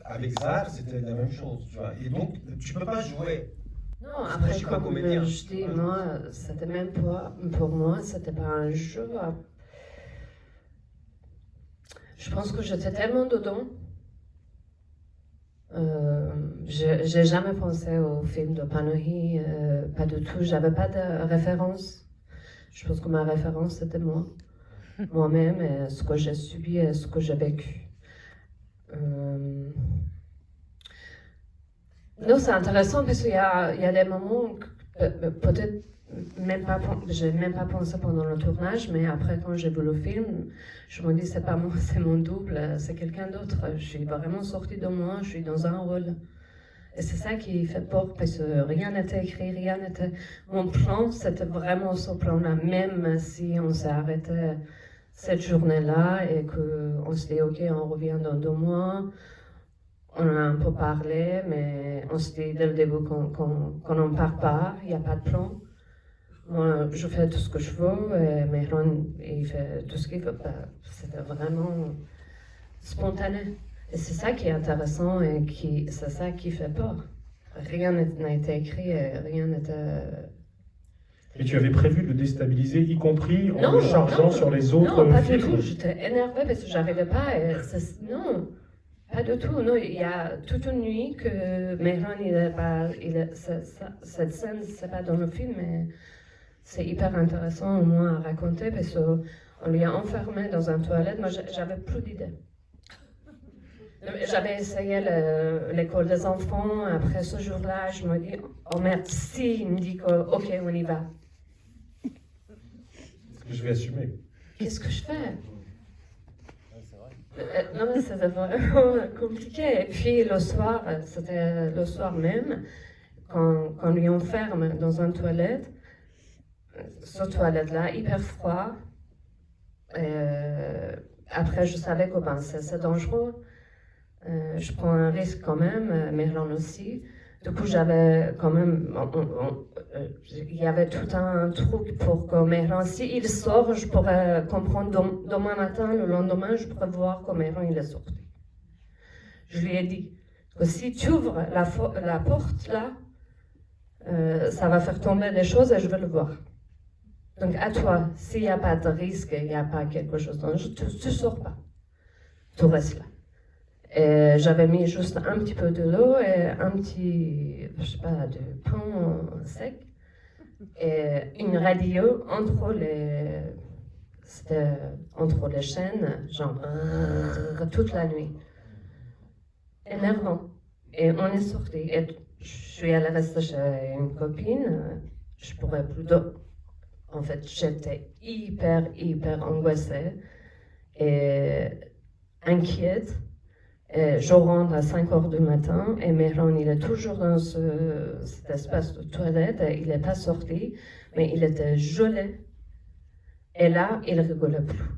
Speaker 2: avec Zar, c'était la même chose, tu vois. Et donc, tu peux pas jouer.
Speaker 3: Non,
Speaker 2: Moi,
Speaker 3: après,
Speaker 2: je suis pas
Speaker 3: comme
Speaker 2: comédien.
Speaker 3: je dis, moi, c'était même pas, pour moi, c'était pas un jeu. Je pense que j'étais tellement dedans. J'ai jamais pensé au film de Panahi, pas du tout. J'avais pas de référence. Je pense que ma référence c'était moi-même, et ce que j'ai subi et ce que j'ai vécu. Non, c'est intéressant parce qu'il y a des moments où peut-être j'ai même pas pensé pendant le tournage, mais après quand j'ai vu le film, je me dis c'est pas moi, c'est mon double, c'est quelqu'un d'autre. Je suis vraiment sortie de moi, je suis dans un rôle. Et c'est ça qui fait peur parce que rien n'était écrit, rien n'était. Mon plan, c'était vraiment ce plan-là, même si on s'est arrêté cette journée-là et qu'on se dit ok, on revient dans 2 mois. On en a un peu parlé, mais on se dit dès le début qu'on n'en part pas, il n'y a pas de plan. Moi, je fais tout ce que je veux, et Mehran, il fait tout ce qu'il veut. C'était vraiment spontané. Et c'est ça qui est intéressant et c'est ça qui fait peur. Rien n'a été écrit, et rien n'était...
Speaker 1: Et tu avais prévu de le déstabiliser, y compris en le chargeant sur les autres
Speaker 3: films? Non, pas
Speaker 1: films.
Speaker 3: du tout. J'étais énervée parce que j'arrivais pas. Non, pas du tout. Non, il y a toute une nuit que Mehran, cette scène, c'est pas dans le film, mais c'est hyper intéressant au moins à raconter parce qu'on lui a enfermé dans une toilette. Moi, j'avais plus d'idées. J'avais essayé l'école des enfants. Après ce jour-là, je me dis, oh merde, si, il me dit que, ok, on y va.
Speaker 1: Est-ce que je vais assumer?
Speaker 3: Qu'est-ce que je fais? Non, mais c'était vraiment compliqué. Et puis le soir, c'était le soir même, quand on lui enferme dans une toilette, cette toilette-là, hyper froid. Après, je savais que c'est dangereux. Je prends un risque quand même, Mehran aussi. Du coup, j'avais quand même... il y avait tout un truc pour que Mehran, s'il sort, je pourrais comprendre demain matin, le lendemain, je pourrais voir que Mehran, il est sorti. Je lui ai dit que si tu ouvres la porte là, ça va faire tomber des choses et je vais le voir. Donc à toi, s'il n'y a pas de risque, il n'y a pas quelque chose dans le jeu, tu ne sors pas. Tu restes là. Et j'avais mis juste un petit peu de l'eau et un petit, je sais pas, de pain sec. Et une radio entre les chaînes, genre toute la nuit. Énervant. Et on est sorti. Et je suis allée rester chez une copine. Je pourrais plus dormir. En fait, j'étais hyper angoissée et inquiète. Et je rentre à 5 heures du matin et Mehran, il est toujours dans cet espace de toilette. Et il n'est pas sorti, mais il était gelé. Et là, il ne rigolait plus.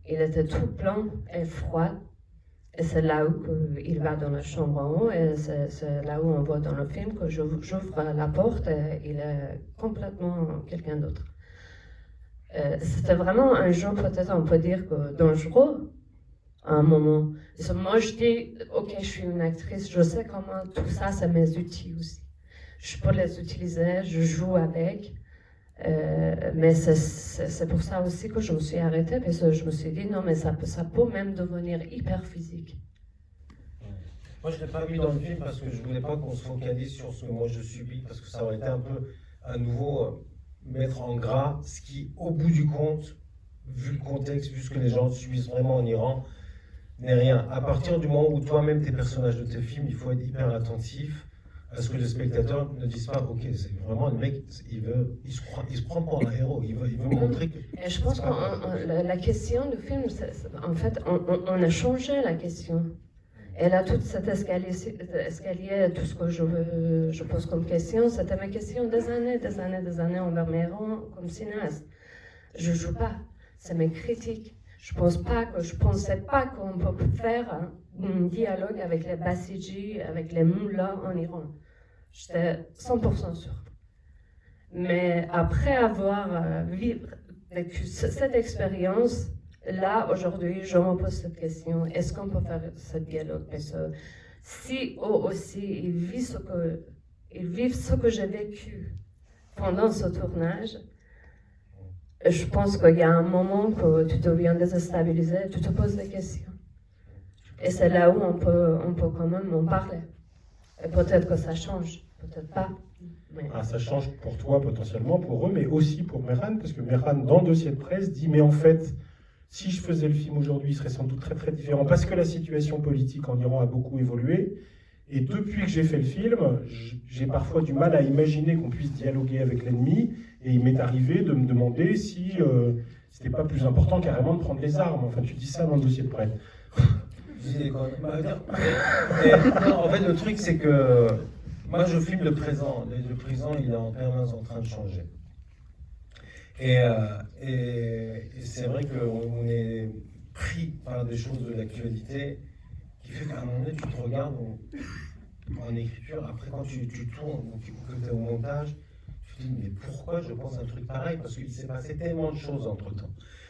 Speaker 3: Il était tout blanc et froid. Et c'est là où il va dans la chambre en haut. Et c'est là où on voit dans le film que j'ouvre la porte et il est complètement quelqu'un d'autre. C'était vraiment un jeu, peut-être on peut dire, que dangereux à un moment. Et moi, je dis, ok, je suis une actrice, je sais comment tout ça, c'est mes outils aussi. Je peux les utiliser, je joue avec. Mais c'est pour ça aussi que je me suis arrêtée, parce que je me suis dit, non, mais ça peut même devenir hyper physique.
Speaker 2: Moi, je ne l'ai pas mis dans le film parce que je ne voulais pas qu'on se focalise sur ce que moi je subis, parce que ça aurait été un peu, à nouveau, mettre en gras ce qui, au bout du compte, vu le contexte, vu ce que les gens subissent vraiment en Iran, n'est rien. À partir du moment où toi-même, tes personnages de tes films, il faut être hyper attentif à ce que le spectateur ne dise pas, ok, c'est vraiment le mec, il se prend pour un héros, il veut montrer que...
Speaker 3: Et je pense que la question du film, en fait, on a changé la question. Elle a tout cet escalier, tout ce que je pose comme question, c'était ma question des années envers Mehran comme cinéaste. Je joue pas, c'est mes critiques. Je pensais pas qu'on peut faire un dialogue avec les Basiji, avec les mullahs en Iran. J'étais 100% sûre. Mais après avoir vécu cette expérience, là, aujourd'hui, je me pose cette question. Est-ce qu'on peut faire ce dialogue? Parce que si eux aussi, ils vivent ce que j'ai vécu pendant ce tournage, je pense qu'il y a un moment que tu deviens déstabilisé, tu te poses des questions. Et c'est là où on peut quand même en parler. Et peut-être que ça change, peut-être pas. Mais...
Speaker 1: Ah, ça change pour toi potentiellement, pour eux, mais aussi pour Mehran, parce que Mehran, dans le dossier de presse, dit, mais en fait, si je faisais le film aujourd'hui, il serait sans doute très très différent, parce que la situation politique en Iran a beaucoup évolué. Et depuis que j'ai fait le film, j'ai parfois du mal à imaginer qu'on puisse dialoguer avec l'ennemi. Et il m'est arrivé de me demander si c'était pas plus important carrément de prendre les armes. Enfin, tu dis ça dans le dossier de presse.
Speaker 2: Non, en fait, le truc, c'est que moi, je filme le présent. Le présent, il est en permanence en train de changer. Et c'est vrai qu'on est pris par des choses de l'actualité qui fait qu'à un moment donné, tu te regardes en écriture. Après, quand tu tournes ou que tu es au montage, tu te dis, mais pourquoi je pense un truc pareil? Parce qu'il s'est passé tellement de choses entre-temps.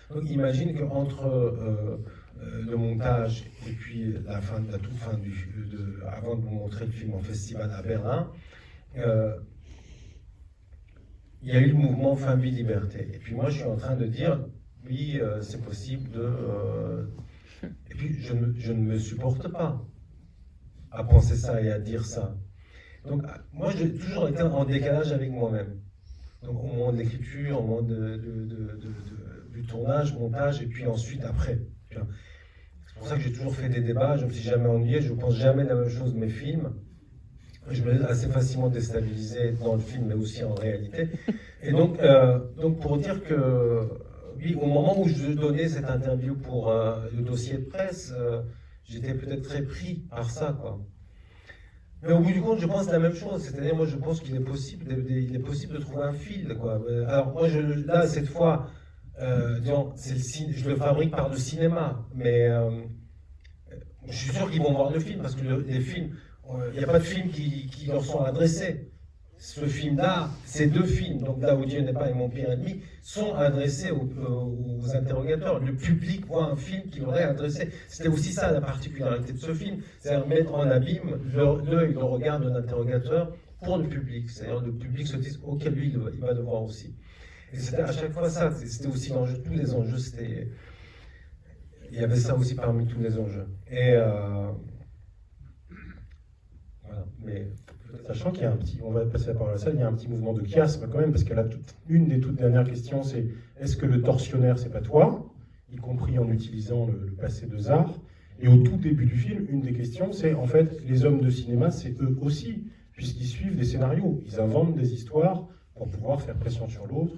Speaker 2: Donc, imagine qu'entre le montage et puis la toute fin avant de vous montrer le film en festival à Berlin, il y a eu le mouvement Femmes, Vie, Liberté. Et puis moi, je suis en train de dire, oui, c'est possible de... Et puis, je ne me supporte pas à penser ça et à dire ça. Donc, moi, j'ai toujours été en décalage avec moi-même. Donc, au moment de l'écriture, au moment du tournage, montage, et puis ensuite, après. C'est pour ça que j'ai toujours fait des débats, je ne me suis jamais ennuyé, je ne pense jamais la même chose de mes films. Je me laisse assez facilement déstabiliser dans le film, mais aussi en réalité. Et donc pour dire que, oui, au moment où je donnais cette interview pour le dossier de presse, j'étais peut-être très pris par ça, quoi. Mais au bout du compte, je pense la même chose. C'est-à-dire, moi, je pense qu'il est possible de trouver un fil, quoi. Alors, moi, là, cette fois, disons, je le fabrique par le cinéma, mais je suis sûr qu'ils vont voir le film, parce que les films, il n'y a pas de films qui leur sont adressés. Ce film-là, ces deux films, donc Là où Dieu n'est pas et Mon pire ennemi, sont adressés aux interrogateurs. Le public voit un film qui leur est adressé. C'était aussi ça la particularité de ce film, c'est-à-dire mettre en abîme l'œil, le regard de l'interrogateur pour le public. C'est-à-dire le public se dit, ok, lui, il va le voir aussi. Et c'était à chaque fois ça, c'était aussi l'enjeu, tous les enjeux, il y avait ça aussi parmi tous les enjeux. Et voilà, mais
Speaker 1: Sachant qu'il y a on va passer la parole à ça, il y a un petit mouvement de chiasme quand même, parce que une des toutes dernières questions, c'est est-ce que le tortionnaire, c'est pas toi, y compris en utilisant le passé de Zar. Et au tout début du film, une des questions, c'est en fait, les hommes de cinéma, c'est eux aussi, puisqu'ils suivent des scénarios, ils inventent des histoires pour pouvoir faire pression sur l'autre.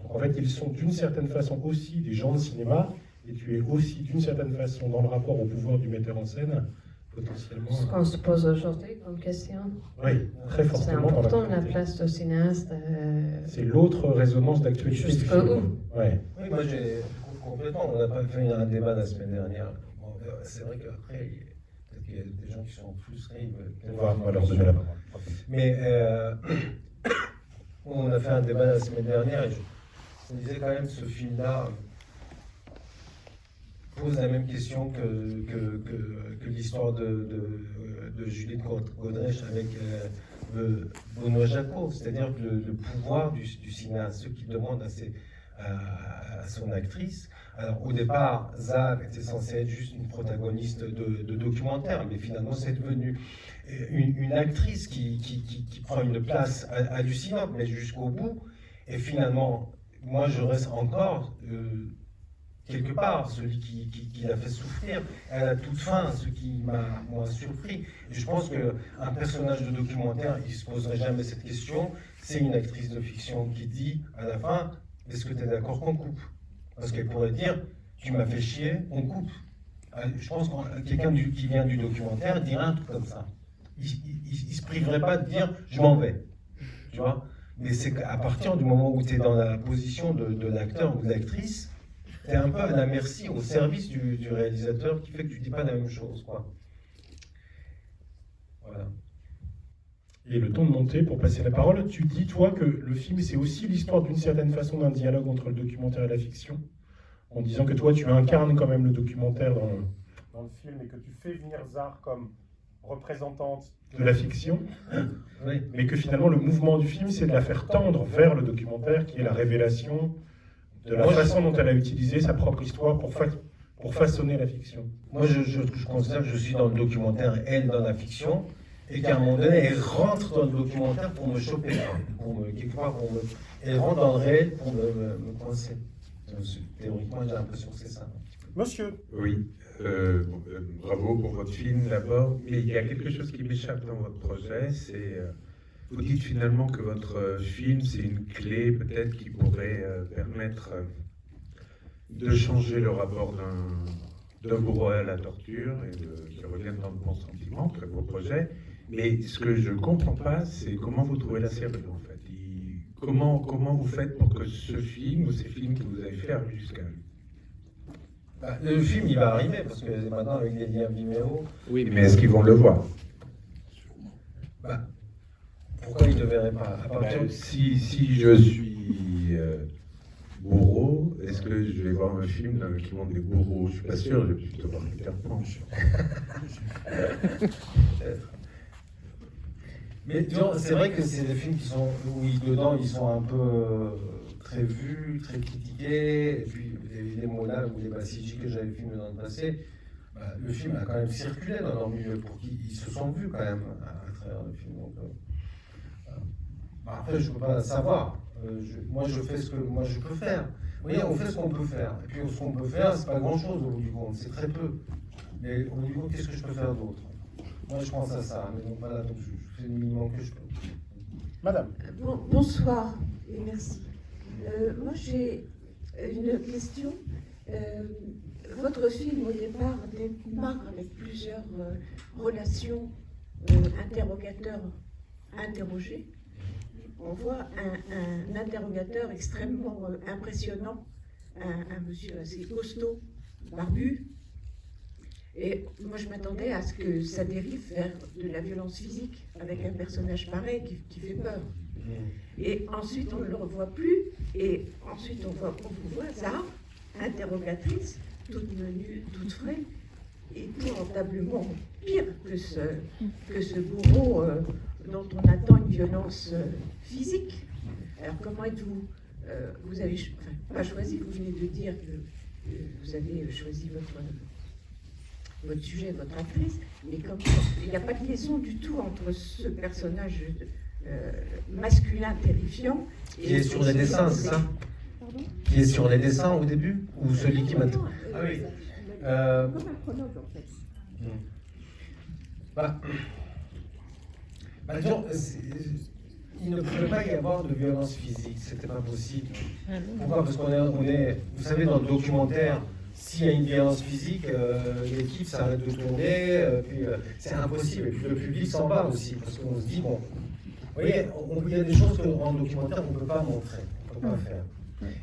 Speaker 1: Donc en fait, ils sont d'une certaine façon aussi des gens de cinéma, et tu es aussi d'une certaine façon dans le rapport au pouvoir du metteur en scène, potentiellement.
Speaker 3: Ce qu'on se pose aujourd'hui comme question.
Speaker 1: Oui, très
Speaker 3: C'est
Speaker 1: fortement
Speaker 3: important
Speaker 1: dans
Speaker 3: la place du cinéaste.
Speaker 1: C'est l'autre résonance d'actualité du
Speaker 3: Jusqu'à
Speaker 1: film. Ouais.
Speaker 2: oui, moi j'ai complètement, on n'a pas fait un débat la semaine dernière. Bon, c'est vrai qu'après, peut-être qu'il y a des gens qui sont frustrés.
Speaker 1: On va leur donner la parole.
Speaker 2: Mais on a fait un débat la semaine dernière et je me disais quand même ce film-là pose la même question que l'histoire de Juliette Godrèche avec Benoît Jacot, c'est-à-dire que le pouvoir du cinéaste, ce qu'il demande à son actrice. Alors au départ, Zar était censée être juste une protagoniste de documentaire, mais finalement c'est devenu une actrice qui prend une place hallucinante, mais jusqu'au bout. Et finalement, moi je reste encore quelque part celui qui l'a fait souffrir à la toute fin, ce qui m'a moi surpris. Et je pense qu'un personnage de documentaire, il ne se poserait jamais cette question. C'est une actrice de fiction qui dit à la fin, est-ce que tu es d'accord qu'on coupe? Parce qu'elle pourrait dire, tu m'as fait chier, on coupe. Je pense que quelqu'un qui vient du documentaire dirait un truc comme ça. Il ne se priverait pas de dire, je m'en vais. Tu vois? Mais c'est qu'à partir du moment où tu es dans la position de l'acteur ou de l'actrice, tu es un peu à la merci, au service du réalisateur, qui fait que tu ne dis pas la même chose, quoi. Voilà.
Speaker 1: Et le ton de montée, pour passer la parole, tu dis, toi, que le film, c'est aussi l'histoire d'une certaine façon d'un dialogue entre le documentaire et la fiction, en disant que toi, tu incarnes quand même le documentaire dans le film et que tu fais venir Zar comme représentante de la fiction,
Speaker 2: Oui.
Speaker 1: mais que finalement, le mouvement du film, c'est de la faire tendre vers le documentaire, qui est la révélation de la façon dont elle a utilisé sa propre histoire pour façonner la fiction.
Speaker 2: Moi, je considère que je suis dans le documentaire, elle dans la fiction, et qu'à un moment donné, elle rentre dans le documentaire pour me choper, quelque part, elle rentre dans le réel pour me coincer. Théoriquement, j'ai l'impression que c'est ça.
Speaker 1: Monsieur.
Speaker 4: Oui, bravo pour votre film d'abord, mais il y a quelque chose qui m'échappe dans votre projet, c'est... Vous dites finalement que votre film, c'est une clé peut-être qui pourrait permettre de changer le rapport d'un bourreau à la torture et de revienne dans le bon sentiment, très beau projet. Mais ce que je ne comprends pas, c'est comment vous trouvez la série en fait. Comment vous faites pour que ce film ou ces films que vous avez fait arrivent jusqu'à lui?
Speaker 2: Le film, il va arriver, parce que maintenant, avec les liens Vimeo...
Speaker 4: Oui, mais est-ce qu'ils vont le voir?
Speaker 2: Pourquoi ils ne le verraient pas?
Speaker 4: Si je suis bourreau, est-ce que je vais voir un film dans lequel on est bourreau? Je ne suis pas sûr, je vais plutôt voir Peter Pan.
Speaker 2: Mais c'est vrai que c'est des films où dedans ils sont un peu très vus, très critiqués, et puis les Mola ou les Basiji que j'avais filmés dans le passé, le film a quand même circulé dans leur milieu pour qu'ils se sont vus quand même à travers le film. Donc, après, je ne peux pas savoir. Moi, je fais ce que moi je peux faire. Vous voyez, on fait ce qu'on peut faire. Et puis, ce qu'on peut faire, c'est pas grand-chose au bout du compte, c'est très peu. Mais au bout du compte, qu'est-ce que je peux faire d'autre? Moi, je pense à ça. Mais donc, voilà, donc, je fais le minimum que je peux.
Speaker 1: Madame.
Speaker 5: Bonsoir et merci. Moi, j'ai une question. Votre film, au départ, démarre avec plusieurs relations interrogатeurs-interrogés. On voit un interrogateur extrêmement impressionnant, un monsieur assez costaud, barbu. Et moi, je m'attendais à ce que ça dérive vers de la violence physique avec un personnage pareil qui fait peur. Et ensuite, on ne le revoit plus. Et ensuite, on vous voit Zar, interrogatrice, toute menue, toute frais, épouvantablement pire que ce bourreau dont on attend une violence physique. Alors, comment êtes-vous vous avez, enfin, pas choisi, vous venez de dire que vous avez choisi votre sujet, votre actrice, mais comme il n'y a pas de liaison du tout entre ce personnage masculin terrifiant et...
Speaker 2: Qui est sur les dessins, c'est ça?
Speaker 5: Pardon?
Speaker 2: Qui est sur les dessins au début? Ou celui qui m'a... Ah oui.
Speaker 5: Comme un prologue, en fait.
Speaker 2: Disons, il ne pouvait pas y avoir de violence physique, c'était pas possible. Pourquoi? Parce qu'on est, vous savez, dans le documentaire, s'il y a une violence physique, l'équipe s'arrête de tourner, puis c'est impossible. Et puis le public s'en va aussi, parce qu'on se dit, bon, vous voyez, il y a des choses qu'en documentaire, on ne peut pas montrer, on ne peut pas faire.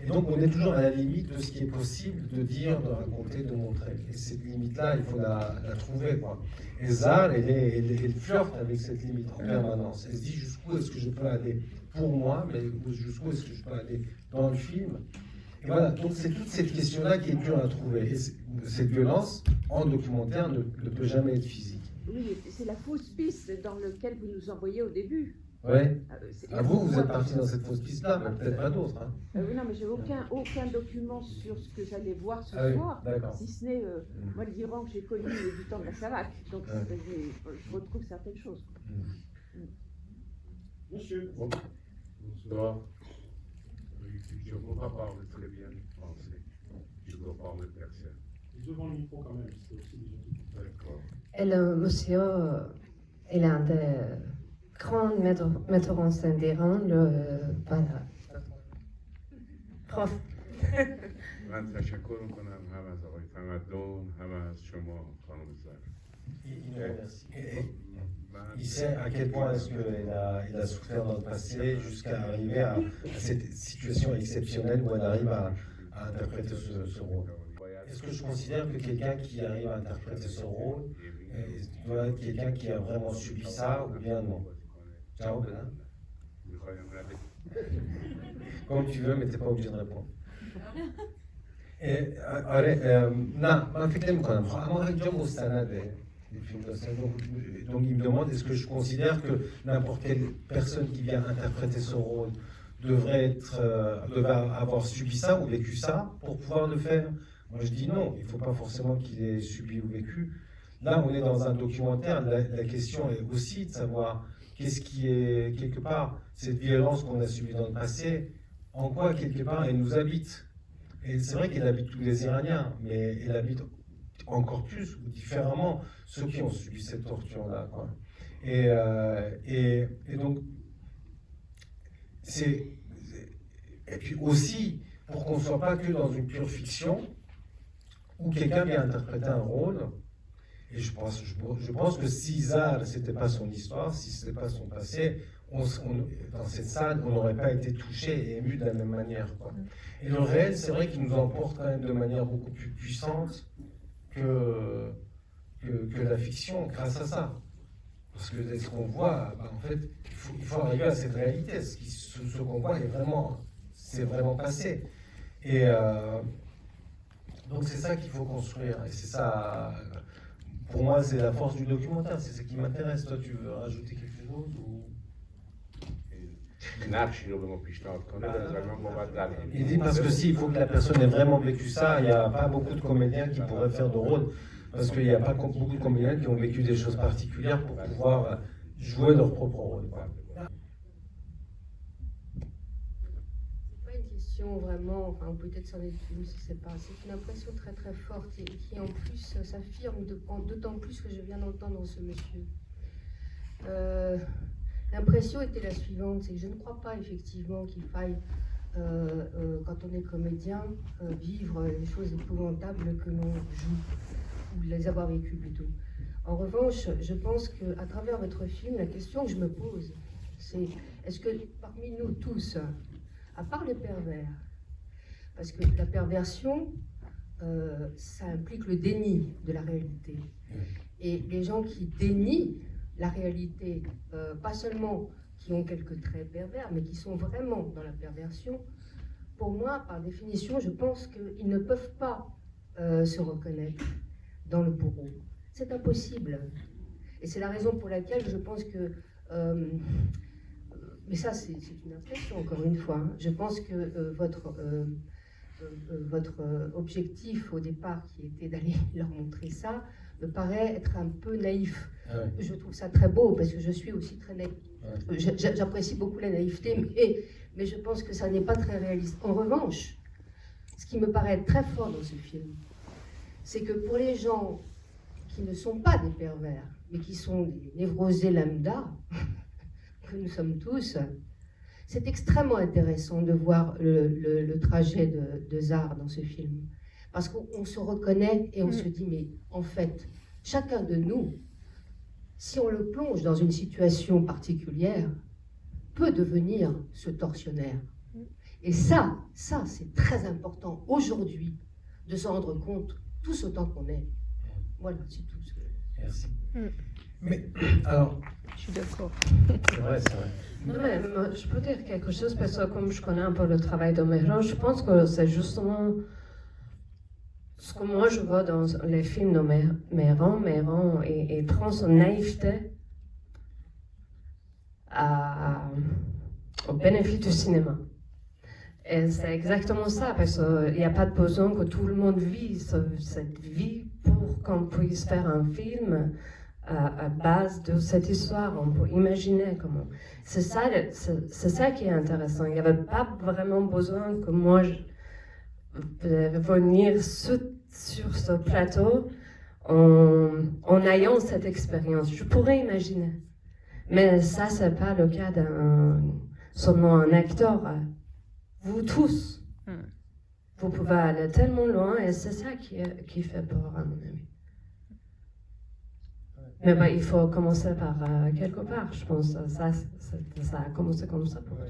Speaker 2: Et donc, on est toujours à la limite de ce qui est possible de dire, de raconter, de montrer. Et cette limite-là, il faut la trouver, quoi. Et Zar, elle flirte avec cette limite en permanence. Elle se dit jusqu'où est-ce que je peux aller pour moi, mais jusqu'où est-ce que je peux aller dans le film. Et voilà, donc c'est toute cette question-là qui est dure à trouver. Et cette violence, en documentaire, ne peut jamais être physique.
Speaker 5: Oui, c'est la fausse piste dans laquelle vous nous envoyez au début.
Speaker 2: Oui. Vous êtes parti dans cette fausse piste-là, mais peut-être pas d'autres. Hein.
Speaker 5: Oui, non, mais j'ai aucun document sur ce que j'allais voir ce soir, si ce n'est moi le Iran que j'ai connu du temps de la Savate. Donc je retrouve certaines choses.
Speaker 4: Monsieur. Bonsoir. Je ne peux pas parler très bien français. Je dois parler persan.
Speaker 1: Devant le micro quand même, c'est aussi déjà.
Speaker 4: D'accord.
Speaker 3: Et le monsieur, il est un des grands metteurs en scène d'Iran, voilà, prof.
Speaker 4: من تشکر میکنم هم از آقای تمدن هم از شما خانم زر.
Speaker 2: Il sait à quel point est-ce qu'il a souffert dans le passé jusqu'à arriver à cette situation exceptionnelle où elle arrive à interpréter ce rôle. Est-ce que je considère que quelqu'un qui arrive à interpréter ce rôle doit être quelqu'un qui a vraiment subi ça ou bien non? Ciao, Bernard. Comme tu veux, mais tu n'es pas obligé de répondre. Non, donc il me demande est-ce que je considère que n'importe quelle personne qui vient interpréter ce rôle devrait avoir subi ça ou vécu ça pour pouvoir le faire. Moi je dis non, il ne faut pas forcément qu'il ait subi ou vécu. Là on est dans un documentaire, la question est aussi de savoir qu'est-ce qui est quelque part cette violence qu'on a subie dans le passé, en quoi quelque part elle nous habite. Et c'est vrai qu'elle habite tous les Iraniens, mais elle habite encore plus ou différemment ceux qui ont subi cette torture-là. Et donc, et puis aussi, pour qu'on ne soit pas que dans une pure fiction, où quelqu'un vient interpréter un rôle, et je pense que si Zar, ce n'était pas son histoire, si ce n'était pas son passé, dans cette salle, on n'aurait pas été touché et ému de la même manière. Et le réel, c'est vrai qu'il nous emporte quand même de manière beaucoup plus puissante que la fiction grâce à ça. Parce que ce qu'on voit, en fait, il faut arriver à cette réalité. Ce qu'on voit c'est vraiment passé. Et donc c'est ça qu'il faut construire. Et c'est ça, pour moi, c'est la force du documentaire. C'est ce qui m'intéresse. Toi, tu veux rajouter quelque chose ou... Il dit parce que s'il faut que la personne ait vraiment vécu ça, il n'y a pas beaucoup de comédiens qui pourraient faire de rôle, parce qu'il n'y a pas beaucoup de comédiens qui ont vécu des choses particulières pour pouvoir jouer leur propre rôle.
Speaker 3: C'est pas une question vraiment, enfin peut-être c'en est une, je sais pas. C'est une impression très très forte et qui en plus s'affirme d'autant plus que je viens d'entendre ce monsieur. L'impression était la suivante, c'est que je ne crois pas effectivement qu'il faille, quand on est comédien, vivre les choses épouvantables que l'on joue, ou les avoir vécues plutôt. En revanche, je pense qu'à travers votre film, la question que je me pose, c'est est-ce que parmi nous tous, à part les pervers, parce que la perversion, ça implique le déni de la réalité. Et les gens qui dénient la réalité, pas seulement qui ont quelques traits pervers, mais qui sont vraiment dans la perversion, pour moi, par définition, je pense qu'ils ne peuvent pas se reconnaître dans le bourreau. C'est impossible. Et c'est la raison pour laquelle je pense que
Speaker 6: Mais ça, c'est une impression, encore une fois. Je pense que votre objectif au départ, qui était d'aller leur montrer ça, me paraît être un peu naïf.
Speaker 2: Ouais.
Speaker 6: Je trouve ça très beau, parce que je suis aussi très naïf.
Speaker 2: Ouais.
Speaker 6: J'apprécie beaucoup la naïveté, mais je pense que ça n'est pas très réaliste. En revanche, ce qui me paraît très fort dans ce film, c'est que pour les gens qui ne sont pas des pervers, mais qui sont des névrosés lambda, que nous sommes tous, c'est extrêmement intéressant de voir le trajet de Zar dans ce film. Parce qu'on se reconnaît et on se dit, mais en fait, chacun de nous, si on le plonge dans une situation particulière, peut devenir ce tortionnaire. Et ça c'est très important aujourd'hui de s'en rendre compte tous autant qu'on est. Voilà, c'est tout ce que...
Speaker 2: Merci. Mais, alors...
Speaker 7: Je suis d'accord.
Speaker 2: C'est vrai, c'est vrai.
Speaker 3: Non, mais moi, je peux dire quelque chose parce que comme je connais un peu le travail de Mehran, je pense que c'est justement ce que moi je vois dans les films de Mehran. Mehran et prend son naïveté au bénéfice du cinéma. Et c'est exactement ça, parce qu'il n'y a pas de besoin que tout le monde vive cette vie pour qu'on puisse faire un film à base de cette histoire. On peut imaginer comment. C'est ça qui est intéressant. Il n'y avait pas vraiment besoin que moi je venir sur ce plateau en ayant cette expérience. Je pourrais imaginer. Mais ça, c'est pas le cas seulement un acteur. Vous tous, vous pouvez aller tellement loin et c'est ça qui fait peur, à mon avis. Mais bah, il faut commencer par quelque part, je pense. Ça a commencé comme ça pour toi.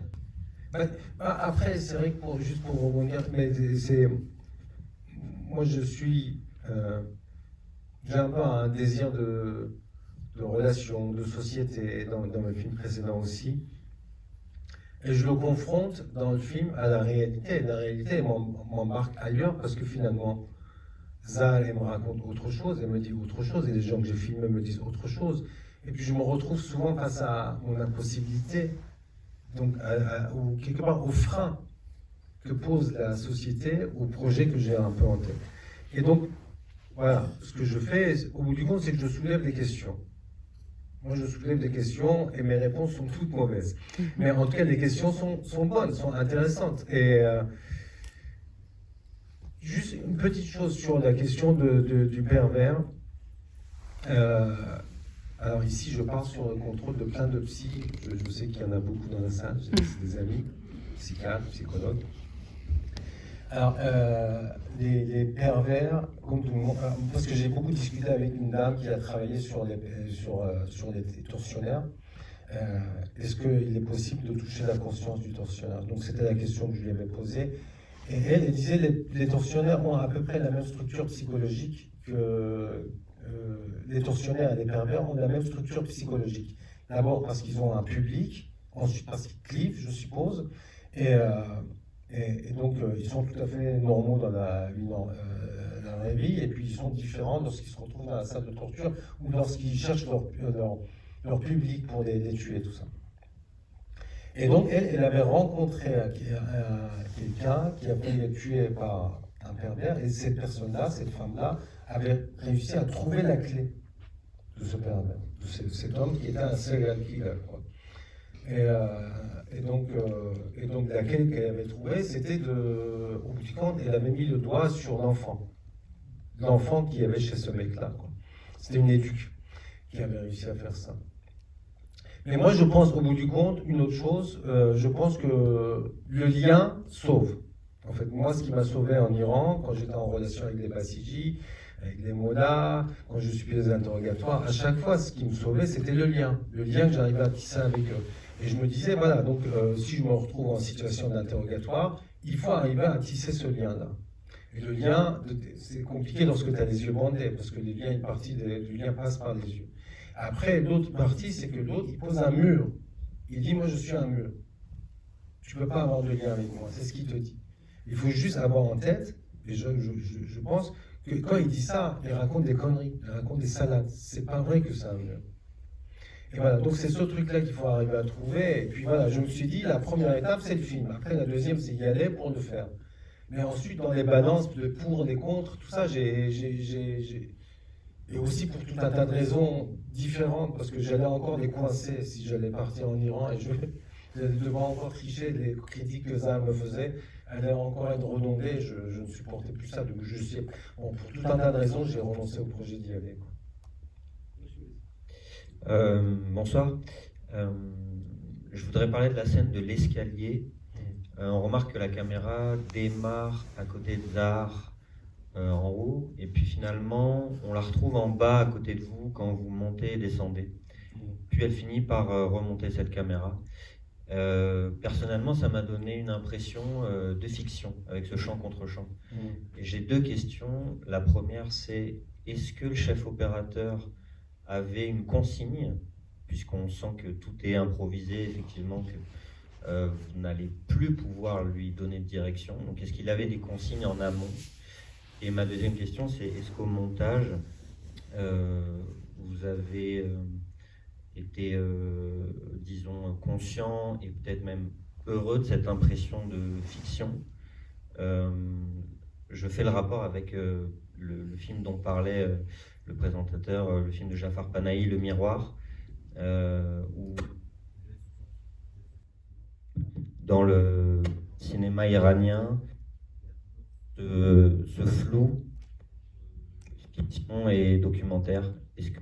Speaker 2: Après, c'est vrai que juste pour rebondir, mais moi j'ai un peu un désir de relation, de société dans mes films précédents aussi. Et je le confronte dans le film à la réalité. La réalité m'embarque ailleurs parce que finalement, Zal, elle me raconte autre chose, elle me dit autre chose, et les gens que j'ai filmés me disent autre chose. Et puis je me retrouve souvent face à mon impossibilité, donc ou quelque part au frein que pose la société au projet que j'ai un peu en tête. Et donc, voilà, ce que je fais, au bout du compte, c'est que je soulève des questions. Moi, je soulève des questions et mes réponses sont toutes mauvaises. Mais en tout cas, les questions sont bonnes, sont intéressantes. Et juste une petite chose sur la question du pervers. Alors ici, je pars sur le contrôle de plein de psys. Je sais qu'il y en a beaucoup dans la salle, c'est des amis, psychiatres, psychologues. Alors, les pervers, comme tout le monde, parce que j'ai beaucoup discuté avec une dame qui a travaillé sur les tortionnaires. Est-ce qu'il est possible de toucher la conscience du tortionnaire? Donc c'était la question que je lui avais posée. Et elle disait les tortionnaires ont à peu près la même structure psychologique que les tortionnaires et les pervers ont la même structure psychologique. D'abord parce qu'ils ont un public, ensuite parce qu'ils clivent, je suppose, et donc ils sont tout à fait normaux dans la vie, et puis ils sont différents lorsqu'ils se retrouvent dans la salle de torture ou lorsqu'ils cherchent leur public pour les tuer, tout ça. Et donc elle avait rencontré quelqu'un qui avait été tué par un pervers, et cette personne-là, cette femme-là, avait réussi à trouver la clé de ce pervers, de cet homme qui était un serial killer, quoi. Et donc la clé qu'elle avait trouvée, c'était au bout du compte, elle avait mis le doigt sur l'enfant qu'il y avait chez ce mec-là, quoi. C'était une éduque qui avait réussi à faire ça. Mais moi, je pense au bout du compte, une autre chose, je pense que le lien sauve. En fait, moi, ce qui m'a sauvé en Iran, quand j'étais en relation avec les Basiji, avec les Mollahs, quand je suis les interrogatoires, à chaque fois, ce qui me sauvait, c'était le lien que j'arrivais à tisser avec eux. Et je me disais, voilà, donc si je me retrouve en situation d'interrogatoire, il faut arriver à tisser ce lien-là. Et le lien, c'est compliqué lorsque tu as les yeux bandés, parce que une partie du lien passe par les yeux. Après, l'autre partie, c'est que l'autre, il pose un mur. Il dit, moi, je suis un mur. Tu ne peux pas avoir de lien avec moi. C'est ce qu'il te dit. Il faut juste avoir en tête, et je pense que quand il dit ça, il raconte des conneries, il raconte des salades. C'est pas vrai que c'est un mur. Et voilà, donc c'est ce truc-là qu'il faut arriver à trouver. Et puis voilà, je me suis dit, la première étape, c'est le film. Après, la deuxième, c'est y aller pour le faire. Mais ensuite, dans les balances de pour, des contre, tout ça, et aussi pour tout un tas de raisons différentes, parce que j'allais encore les coincer si j'allais partir en Iran et je vais devoir encore tricher les critiques que Zahar me faisait, allaient encore être redondées, je ne supportais plus ça. Donc bon, pour tout un tas de raisons, j'ai renoncé au projet d'y aller, quoi.
Speaker 7: Bonsoir. Je voudrais parler de la scène de l'escalier. On remarque que la caméra démarre à côté de Zahar en haut, et puis finalement, on la retrouve en bas à côté de vous quand vous montez et descendez. Puis elle finit par remonter cette caméra. Personnellement, ça m'a donné une impression de fiction avec ce chant contre chant. Et j'ai deux questions. La première, c'est est-ce que le chef opérateur avait une consigne, puisqu'on sent que tout est improvisé, effectivement, que vous n'allez plus pouvoir lui donner de direction. Donc, est-ce qu'il avait des consignes en amont? Et ma deuxième question, c'est est-ce qu'au montage, vous avez été, disons, conscient et peut-être même heureux de cette impression de fiction? Je fais le rapport avec le film dont parlait le présentateur, le film de Jafar Panahi, Le Miroir, où dans le cinéma iranien, ce flou, fiction et documentaire, est-ce que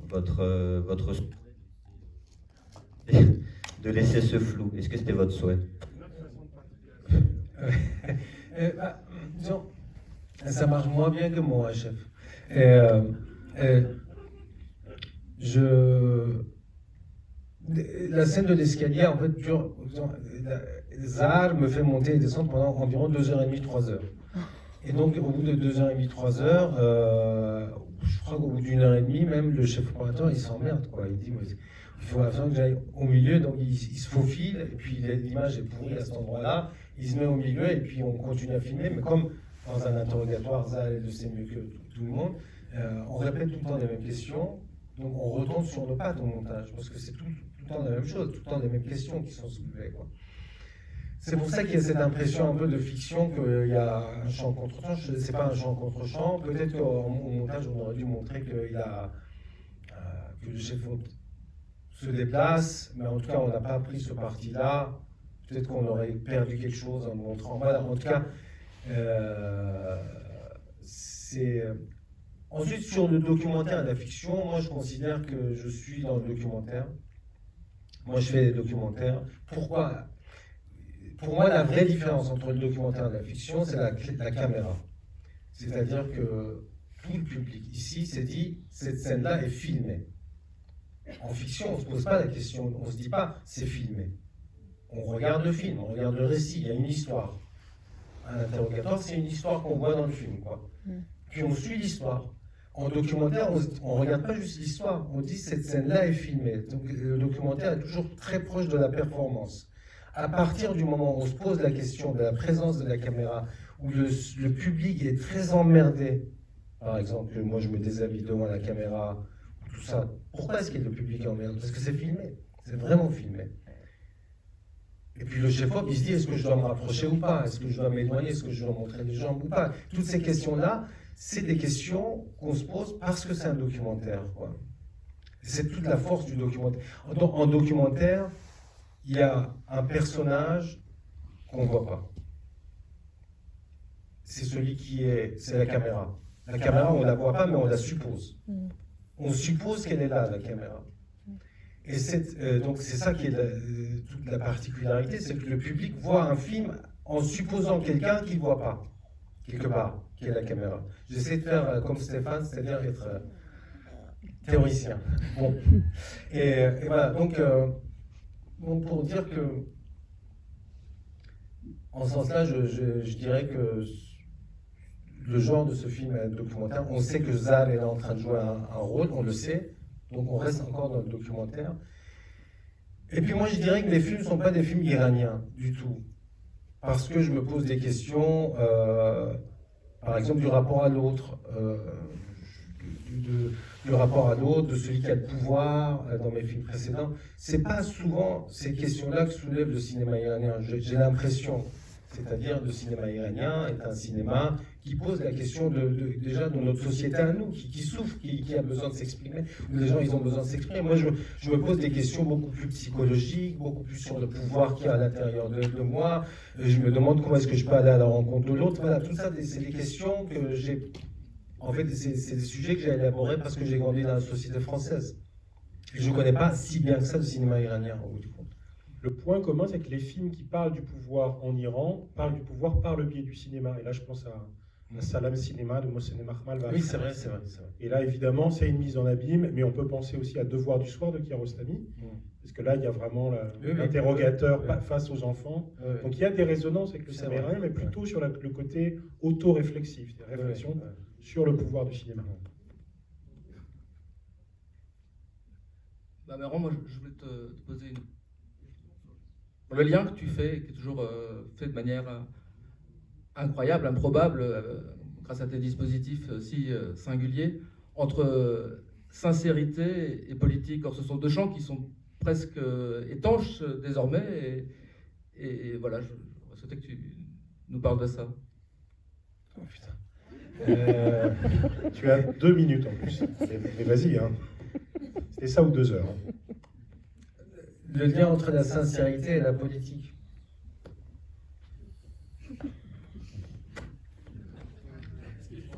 Speaker 7: votre de laisser ce flou, est-ce que c'était votre souhait?
Speaker 2: Disons, ça marche moins bien que moi, chef. La scène de l'escalier, en fait, Zahar me fait monter et descendre pendant environ 2h30, 3h. Et donc, au bout de 2h30, 3h, je crois qu'au bout d'une heure et demie, même le chef opérateur, il s'emmerde, quoi. Il dit, il faut absolument que j'aille au milieu, donc il se faufile, et puis l'image est pourrie à cet endroit-là, il se met au milieu, et puis on continue à filmer, mais comme dans un interrogatoire, Zahar le sait mieux que tout le monde, on répète tout le temps les mêmes questions, donc on retombe sur nos pattes au montage, parce que c'est tout le temps la même chose, tout le temps les mêmes questions qui sont soulevées, quoi. C'est pour ça qu'il y a cette impression un peu de fiction qu'il y a un chant contre chant. C'est pas un chant contre chant. Peut-être qu'au montage, on aurait dû montrer que le chef se déplace, mais en tout cas, on n'a pas pris ce parti-là. Peut-être qu'on aurait perdu quelque chose en montrant. Voilà, en tout cas, c'est. Ensuite, sur le documentaire et la fiction, moi, je considère que je suis dans le documentaire. Moi, je fais des documentaires. Pourquoi? Pour moi, la vraie différence entre le documentaire et la fiction, c'est la caméra. C'est-à-dire que tout le public ici s'est dit, cette scène-là est filmée. En fiction, on ne se pose pas la question, on ne se dit pas, c'est filmé. On regarde le film, on regarde le récit, il y a une histoire. Un interrogatoire, c'est une histoire qu'on voit dans le film, quoi. Puis on suit l'histoire. En documentaire, on ne regarde pas juste l'histoire, on dit, cette scène-là est filmée. Donc le documentaire est toujours très proche de la performance. À partir du moment où on se pose la question de la présence de la caméra, où le public est très emmerdé, par exemple, moi je me déshabille devant la caméra, tout ça, pourquoi est-ce que le public est emmerdé? Parce que c'est filmé, c'est vraiment filmé. Et puis le chef-op, il se dit, est-ce que je dois me rapprocher ou pas? Est-ce que je dois m'éloigner? Est-ce que je dois montrer les jambes ou pas? Toutes ces questions-là, c'est des questions qu'on se pose parce que c'est un documentaire, quoi. C'est toute la force du documentaire. En documentaire, il y a un personnage qu'on ne voit pas. C'est c'est la caméra. La caméra, on ne la voit pas, mais on la suppose. On suppose qu'elle est là, la caméra. Et donc c'est ça qui est toute la particularité, c'est que le public voit un film en supposant quelqu'un qu'il ne voit pas, quelque part, qui est la caméra. J'essaie de faire comme Stéphane, c'est-à-dire être théoricien. Bon. Et voilà, donc pour dire que, en ce sens-là, je dirais que le genre de ce film documentaire, on sait que Zahar est là en train de jouer un rôle, on le sait, donc on reste encore dans le documentaire. Et puis moi, je dirais que mes films ne sont pas des films iraniens du tout, parce que je me pose des questions, par exemple, du rapport à l'autre. du rapport à l'autre, de celui qui a le pouvoir dans mes films précédents. C'est pas souvent ces questions-là que soulève le cinéma iranien. J'ai l'impression, c'est-à-dire le cinéma iranien est un cinéma qui pose la question déjà de notre société à nous, qui souffre, qui a besoin de s'exprimer, où les gens ils ont besoin de s'exprimer. Moi, je me pose des questions beaucoup plus psychologiques, beaucoup plus sur le pouvoir qu'il y a à l'intérieur de moi. Je me demande comment est-ce que je peux aller à la rencontre de l'autre. Voilà, tout ça, c'est des questions que j'ai... En fait, c'est des sujets que j'ai élaborés parce que j'ai grandi dans la société française. Je ne connais pas si bien que ça le cinéma iranien, au bout du compte.
Speaker 1: Le point commun, c'est que les films qui parlent du pouvoir en Iran parlent du pouvoir par le biais du cinéma. Et là, je pense à Salam Cinéma de Mohsen Mahmal.
Speaker 2: Oui, c'est vrai.
Speaker 1: Et là, évidemment, c'est une mise en abîme, mais on peut penser aussi à Devoir du soir de Kiarostami, parce que là, il y a vraiment l'interrogateur face aux enfants. Donc il y a des résonances avec le cinéma iranien, mais plutôt sur le côté auto-réflexif, c'est-à-dire réflexion sur le pouvoir du cinéma.
Speaker 8: Bah, Mehran, moi je voulais te poser une... Le lien que tu fais, qui est toujours fait de manière incroyable, improbable, grâce à tes dispositifs si singuliers, entre sincérité et politique. Or, ce sont deux champs qui sont presque étanches désormais. Et voilà, je souhaitais que tu nous parles de ça.
Speaker 2: Oh putain.
Speaker 1: Tu as 2 minutes en plus. Mais vas-y, hein. C'était ça ou 2 heures. Hein.
Speaker 2: Le lien entre la sincérité et la politique.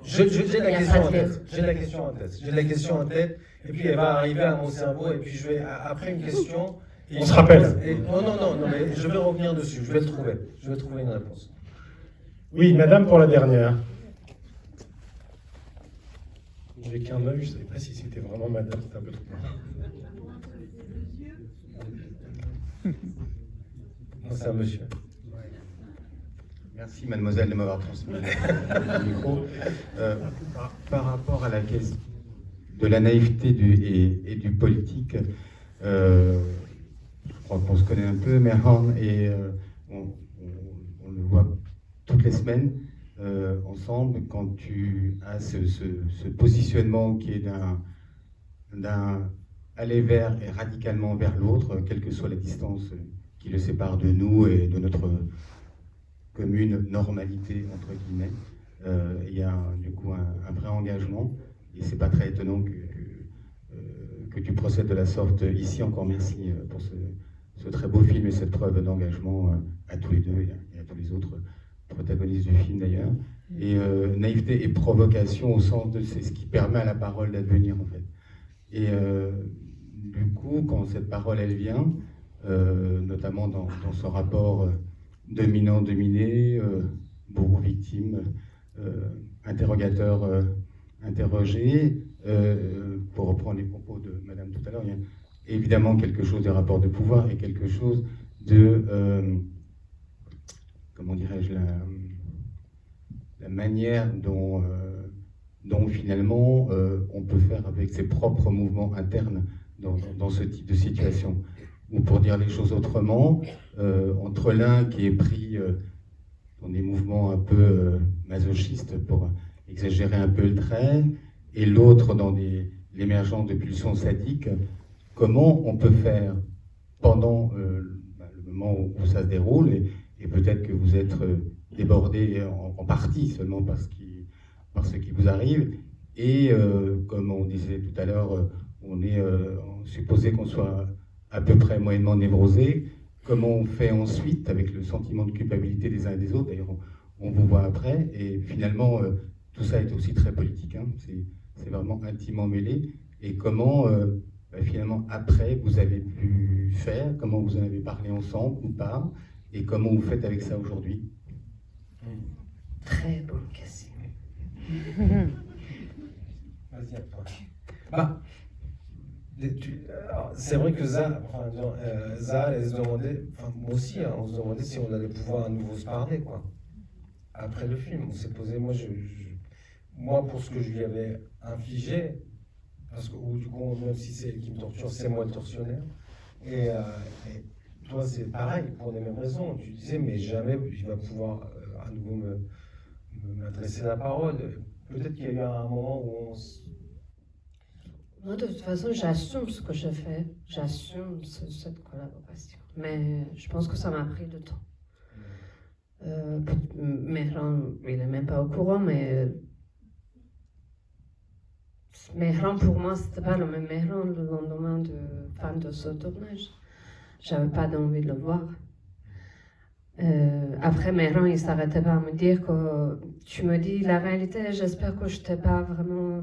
Speaker 2: J'ai la question en tête. Et puis elle va arriver à mon cerveau. Et puis je vais, après une question...
Speaker 1: On se rappelle.
Speaker 2: Non, mais je vais revenir dessus. Je vais le trouver. Je vais trouver une réponse.
Speaker 1: Oui, madame, pour la dernière. J'ai qu'un œil, je ne savais pas si c'était vraiment madame, c'était un peu trop.
Speaker 2: Non, c'est un monsieur.
Speaker 9: Merci mademoiselle de m'avoir transmis le micro. Par rapport à la question de la naïveté et du politique, je crois qu'on se connaît un peu, Mehran, et on le voit toutes les semaines ensemble quand tu as ce positionnement qui est d'un aller vers et radicalement vers l'autre, quelle que soit la distance qui le sépare de nous et de notre commune normalité, entre guillemets. Il y a du coup un vrai engagement, et c'est pas très étonnant que tu procèdes de la sorte ici. Encore merci pour ce très beau film et cette preuve d'engagement à tous les deux et à tous les autres protagonistes du film d'ailleurs. Et naïveté et provocation au sens de c'est ce qui permet à la parole d'advenir en fait. Et du coup, quand cette parole elle vient, notamment dans ce rapport dominant-dominé, bourreau-victime, interrogateur interrogé, pour reprendre les propos de Madame tout à l'heure, il y a évidemment quelque chose des rapports de pouvoir et quelque chose de, comment dirais-je, la manière dont finalement on peut faire avec ses propres mouvements internes dans ce type de situation. Ou pour dire les choses autrement, entre l'un qui est pris dans des mouvements un peu masochistes pour exagérer un peu le trait, et l'autre dans l'émergence de pulsions sadiques, comment on peut faire pendant le moment où ça se déroule, et peut-être que vous êtes débordé en partie seulement par ce qui vous arrive, et comme on disait tout à l'heure, on est supposé qu'on soit à peu près moyennement névrosé. Comment on fait ensuite avec le sentiment de culpabilité des uns et des autres, d'ailleurs on vous voit après, et finalement tout ça est aussi très politique, hein. C'est vraiment intimement mêlé, et comment finalement après vous avez pu faire, comment vous en avez parlé ensemble ou pas, et comment vous faites avec ça aujourd'hui.
Speaker 3: Très bonne question.
Speaker 2: Vas-y, à toi. Bah, c'est vrai que Zah, elle se demandait, enfin moi aussi, hein, on se demandait si on allait pouvoir à nouveau se parler, quoi. Après le film, on s'est posé, moi pour ce que je lui avais infligé, parce que du coup, même si c'est elle qui me torture, c'est moi le tortionnaire. Et toi, c'est pareil, pour les mêmes raisons. Tu disais, mais jamais il va pouvoir à nouveau m'adresser la parole. Peut-être qu'il y a eu un moment où
Speaker 3: Moi, de toute façon, j'assume ce que je fais. J'assume cette collaboration. Mais je pense que ça m'a pris du temps. Mehran, il n'est même pas au courant, mais Mehran, pour moi, c'était pas le même Mehran le lendemain de fin de ce tournage. J'avais pas envie de le voir. Après, Mehran, il s'arrêtait pas à me dire que tu me dis la réalité, j'espère que je t'ai pas vraiment.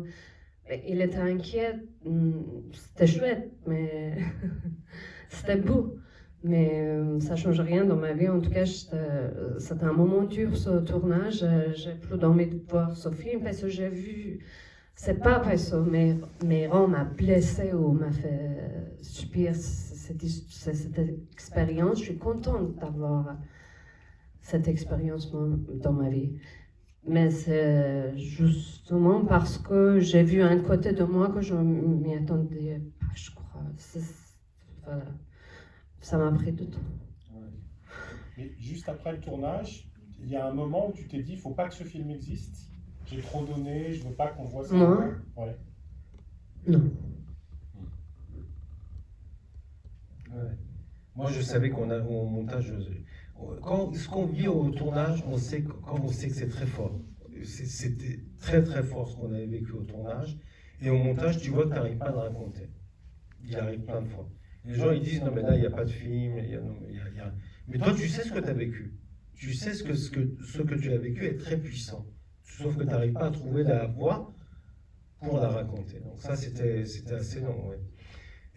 Speaker 3: Il était inquiet, c'était chouette, mais c'était beau. Mais ça change rien dans ma vie. En tout cas, c'était un moment dur ce tournage. J'ai plus envie de voir ce film parce que j'ai vu. C'est pas parce que Mehran m'a blessé ou m'a fait subir cette expérience. Je suis contente d'avoir cette expérience dans ma vie. Mais c'est justement parce que j'ai vu un côté de moi que je m'y attendais pas, je crois. Voilà. Ça m'a pris du temps.
Speaker 1: Mais juste après le tournage, il y a un moment où tu t'es dit, il ne faut pas que ce film existe. J'ai trop donné, je ne veux pas qu'on voit ça.
Speaker 3: Moi ?
Speaker 1: Ouais.
Speaker 3: Non.
Speaker 2: Ouais. Moi, je savais qu'on a au montage. Ce qu'on vit au tournage, on sait que c'est très fort. C'était très très fort ce qu'on avait vécu au tournage. Et au montage, tu vois que tu n'arrives pas à le raconter. Il arrive plein de fois. Les gens ils disent non mais là il n'y a pas de film, mais toi tu sais ce que tu as vécu. Tu sais ce que tu as vécu est très puissant. Sauf que tu n'arrives pas à trouver la voix pour la raconter. Donc ça c'était assez long. Ouais.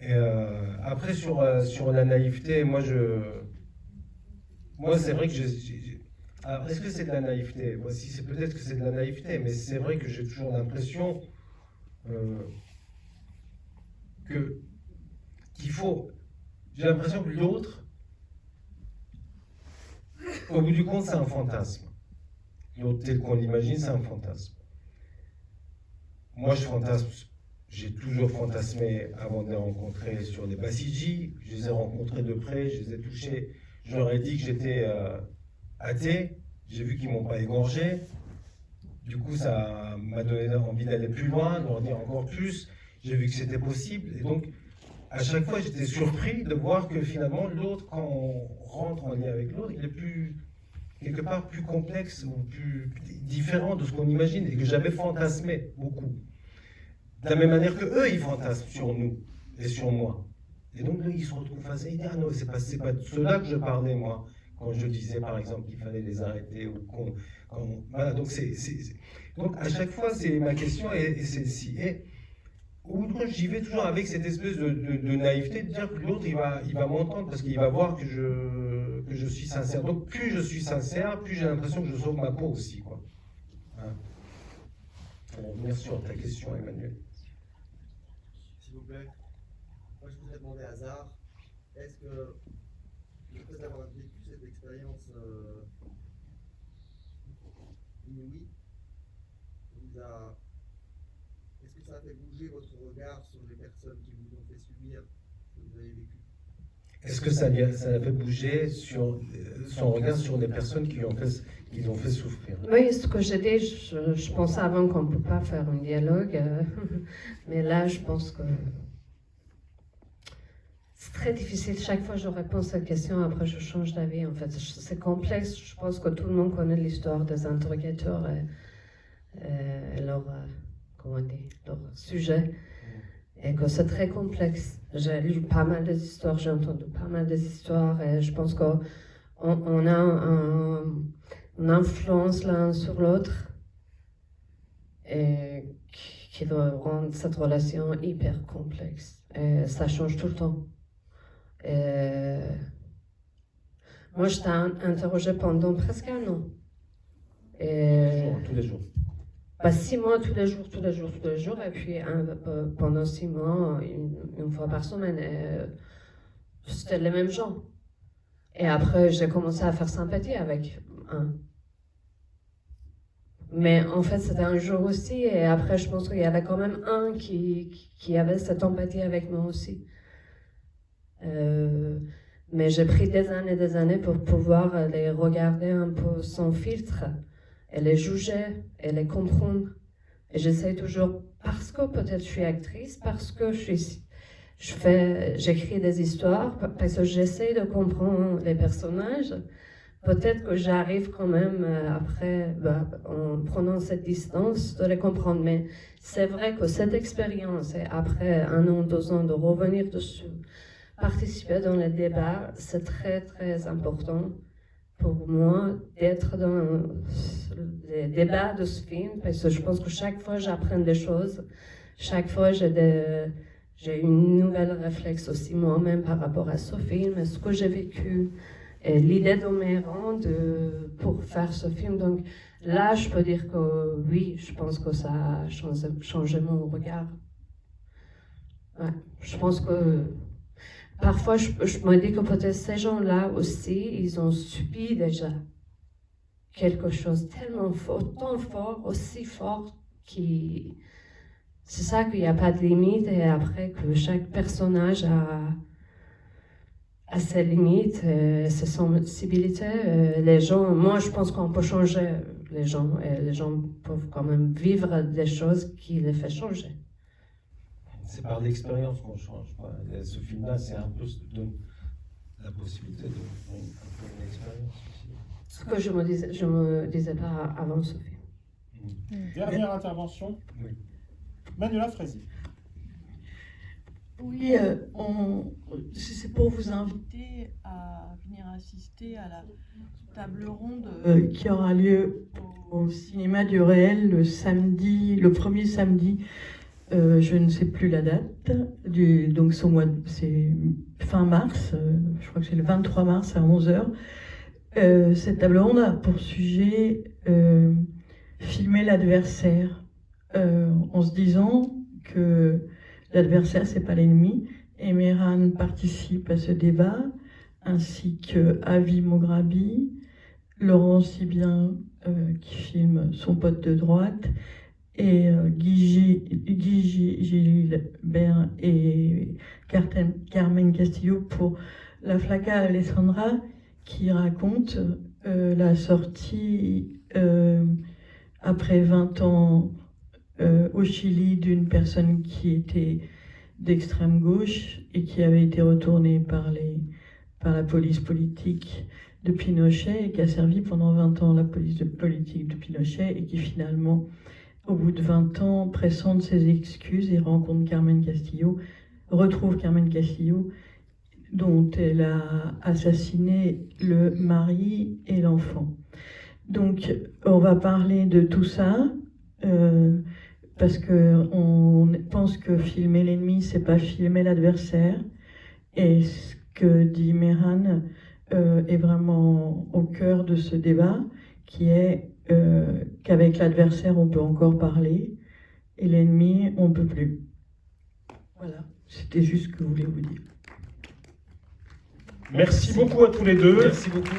Speaker 2: Et après sur la naïveté, moi c'est vrai que alors est-ce que c'est de la naïveté? Moi si c'est peut-être que c'est de la naïveté, mais c'est vrai que j'ai toujours l'impression j'ai l'impression que l'autre, au bout du compte, c'est un fantasme. L'autre tel qu'on l'imagine, c'est un fantasme. Moi, j'ai toujours fantasmé avant de les rencontrer sur les Bassidji. Je les ai rencontrés de près, je les ai touchés. Je leur ai dit que j'étais athée. J'ai vu qu'ils ne m'ont pas égorgé. Du coup, ça m'a donné envie d'aller plus loin, de leur dire encore plus. J'ai vu que c'était possible. Et donc, à chaque fois, j'étais surpris de voir que finalement, l'autre, quand on rentre en lien avec l'autre, il est quelque part plus complexe ou plus différent de ce qu'on imagine et que j'avais fantasmé beaucoup. De la même manière que eux, ils fantasment sur nous et sur moi. Et donc, ils se retrouvent face à ah non, c'est pas de cela que je parlais, moi, quand je disais, par exemple, qu'il fallait les arrêter ou voilà, donc donc, à chaque fois, c'est ma question et celle-ci. Ou j'y vais toujours avec cette espèce de naïveté de dire que l'autre il va m'entendre parce qu'il va voir que je suis sincère. Donc plus je suis sincère, plus j'ai l'impression que je sauve ma peau aussi, quoi. Voilà. Pour revenir sur ta question, Emmanuel.
Speaker 10: S'il vous plaît, moi je voudrais demander à Zar, est-ce que le fait d'avoir vécu cette expérience inouïe est-ce que ça a fait bouger votre regard sur les personnes qui vous ont fait subir ce que vous avez vécu?
Speaker 2: Est-ce que ça a fait bouger sur son regard sur les personnes qui l'ont fait souffrir?
Speaker 3: Oui, ce que j'ai dit, je pensais avant qu'on ne peut pas faire un dialogue, mais là, je pense que c'est très difficile. Chaque fois, je réponds à cette question, après, je change d'avis. En fait, c'est complexe. Je pense que tout le monde connaît l'histoire des interrogateurs et leur sujet, et que c'est très complexe. J'ai lu pas mal des histoires, j'ai entendu pas mal des histoires, et je pense qu'on a une influence l'un sur l'autre, et qui doit rendre cette relation hyper complexe. Et ça change tout le temps. Et moi, j'étais interrogée pendant presque un an. Et
Speaker 2: tous les jours.
Speaker 3: 6 mois, tous les jours, et puis pendant 6 mois, une fois par semaine. C'était les mêmes gens. Et après, j'ai commencé à faire sympathie avec un. Mais en fait, c'était un jour aussi, et après, je pense qu'il y avait quand même un qui avait cette empathie avec moi aussi. Mais j'ai pris des années pour pouvoir les regarder un peu sans filtre, et les juger, et les comprendre. Et j'essaie toujours, parce que peut-être je suis actrice, parce que j'écris des histoires, parce que j'essaie de comprendre les personnages. Peut-être que j'arrive quand même après, en prenant cette distance, de les comprendre. Mais c'est vrai que cette expérience, et après 1 an, 2 ans, de revenir dessus, participer dans les débats, c'est très très important pour moi d'être dans les débats de ce film, parce que je pense que chaque fois j'apprends des choses, chaque fois j'ai une nouvelle réflexion aussi moi-même par rapport à ce film, et ce que j'ai vécu, et l'idée de Méran pour faire ce film. Donc là, je peux dire que oui, je pense que ça a changé mon regard. Ouais, je pense que parfois, je me dis que peut-être ces gens-là aussi, ils ont subi déjà quelque chose tellement fort, tant fort, aussi fort, c'est ça qu'il n'y a pas de limite, et après que chaque personnage a ses limites, ses sensibilités. Les gens, moi je pense qu'on peut changer les gens, et les gens peuvent quand même vivre des choses qui les font changer.
Speaker 2: C'est par l'expérience qu'on change. Ce film-là, c'est un peu la possibilité de un peu une expérience aussi.
Speaker 3: Ce que je me disais pas avant ce film.
Speaker 11: Dernière intervention.
Speaker 2: Oui.
Speaker 11: Manuela Fraisier.
Speaker 12: Oui, c'est pour vous inviter à venir assister à la table ronde qui aura lieu au cinéma du Réel le premier samedi. Je ne sais plus la date, donc c'est fin mars, je crois que c'est le 23 mars à 11h. Cette table ronde a pour sujet filmer l'adversaire, en se disant que l'adversaire, c'est pas l'ennemi. Et Méran participe à ce débat, ainsi que Avi Mograbi, Laurent Sibien, qui filme son pote de droite, et Guy Gilbert et Carmen Castillo pour La Flaca Alessandra, qui raconte la sortie après 20 ans au Chili d'une personne qui était d'extrême gauche et qui avait été retournée par la police politique de Pinochet, et qui a servi pendant 20 ans la police politique de Pinochet, et qui finalement, au bout de 20 ans, pressente ses excuses et rencontre retrouve Carmen Castillo, dont elle a assassiné le mari et l'enfant. Donc, on va parler de tout ça, parce qu'on pense que filmer l'ennemi, c'est pas filmer l'adversaire. Et ce que dit Méran est vraiment au cœur de ce débat, qui est qu'avec l'adversaire, on peut encore parler, et l'ennemi, on ne peut plus. Voilà, c'était juste ce que je voulais vous dire.
Speaker 1: Merci beaucoup à tous les deux.
Speaker 2: Merci beaucoup.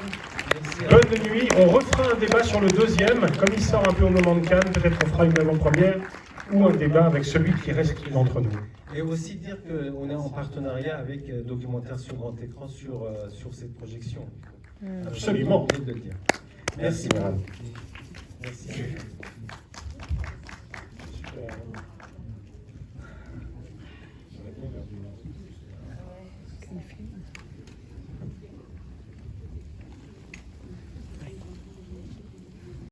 Speaker 1: Bonne nuit. On refera un débat sur le deuxième. Comme il sort un peu au moment de Cannes, peut-être on fera une avant-première ou un débat avec celui qui reste d'entre nous.
Speaker 2: Et aussi dire qu'on est en partenariat avec Documentaire sur grand écran sur cette projection.
Speaker 1: Absolument.
Speaker 2: J'ai oublié de le dire. Merci, Méran. Merci.
Speaker 1: Super.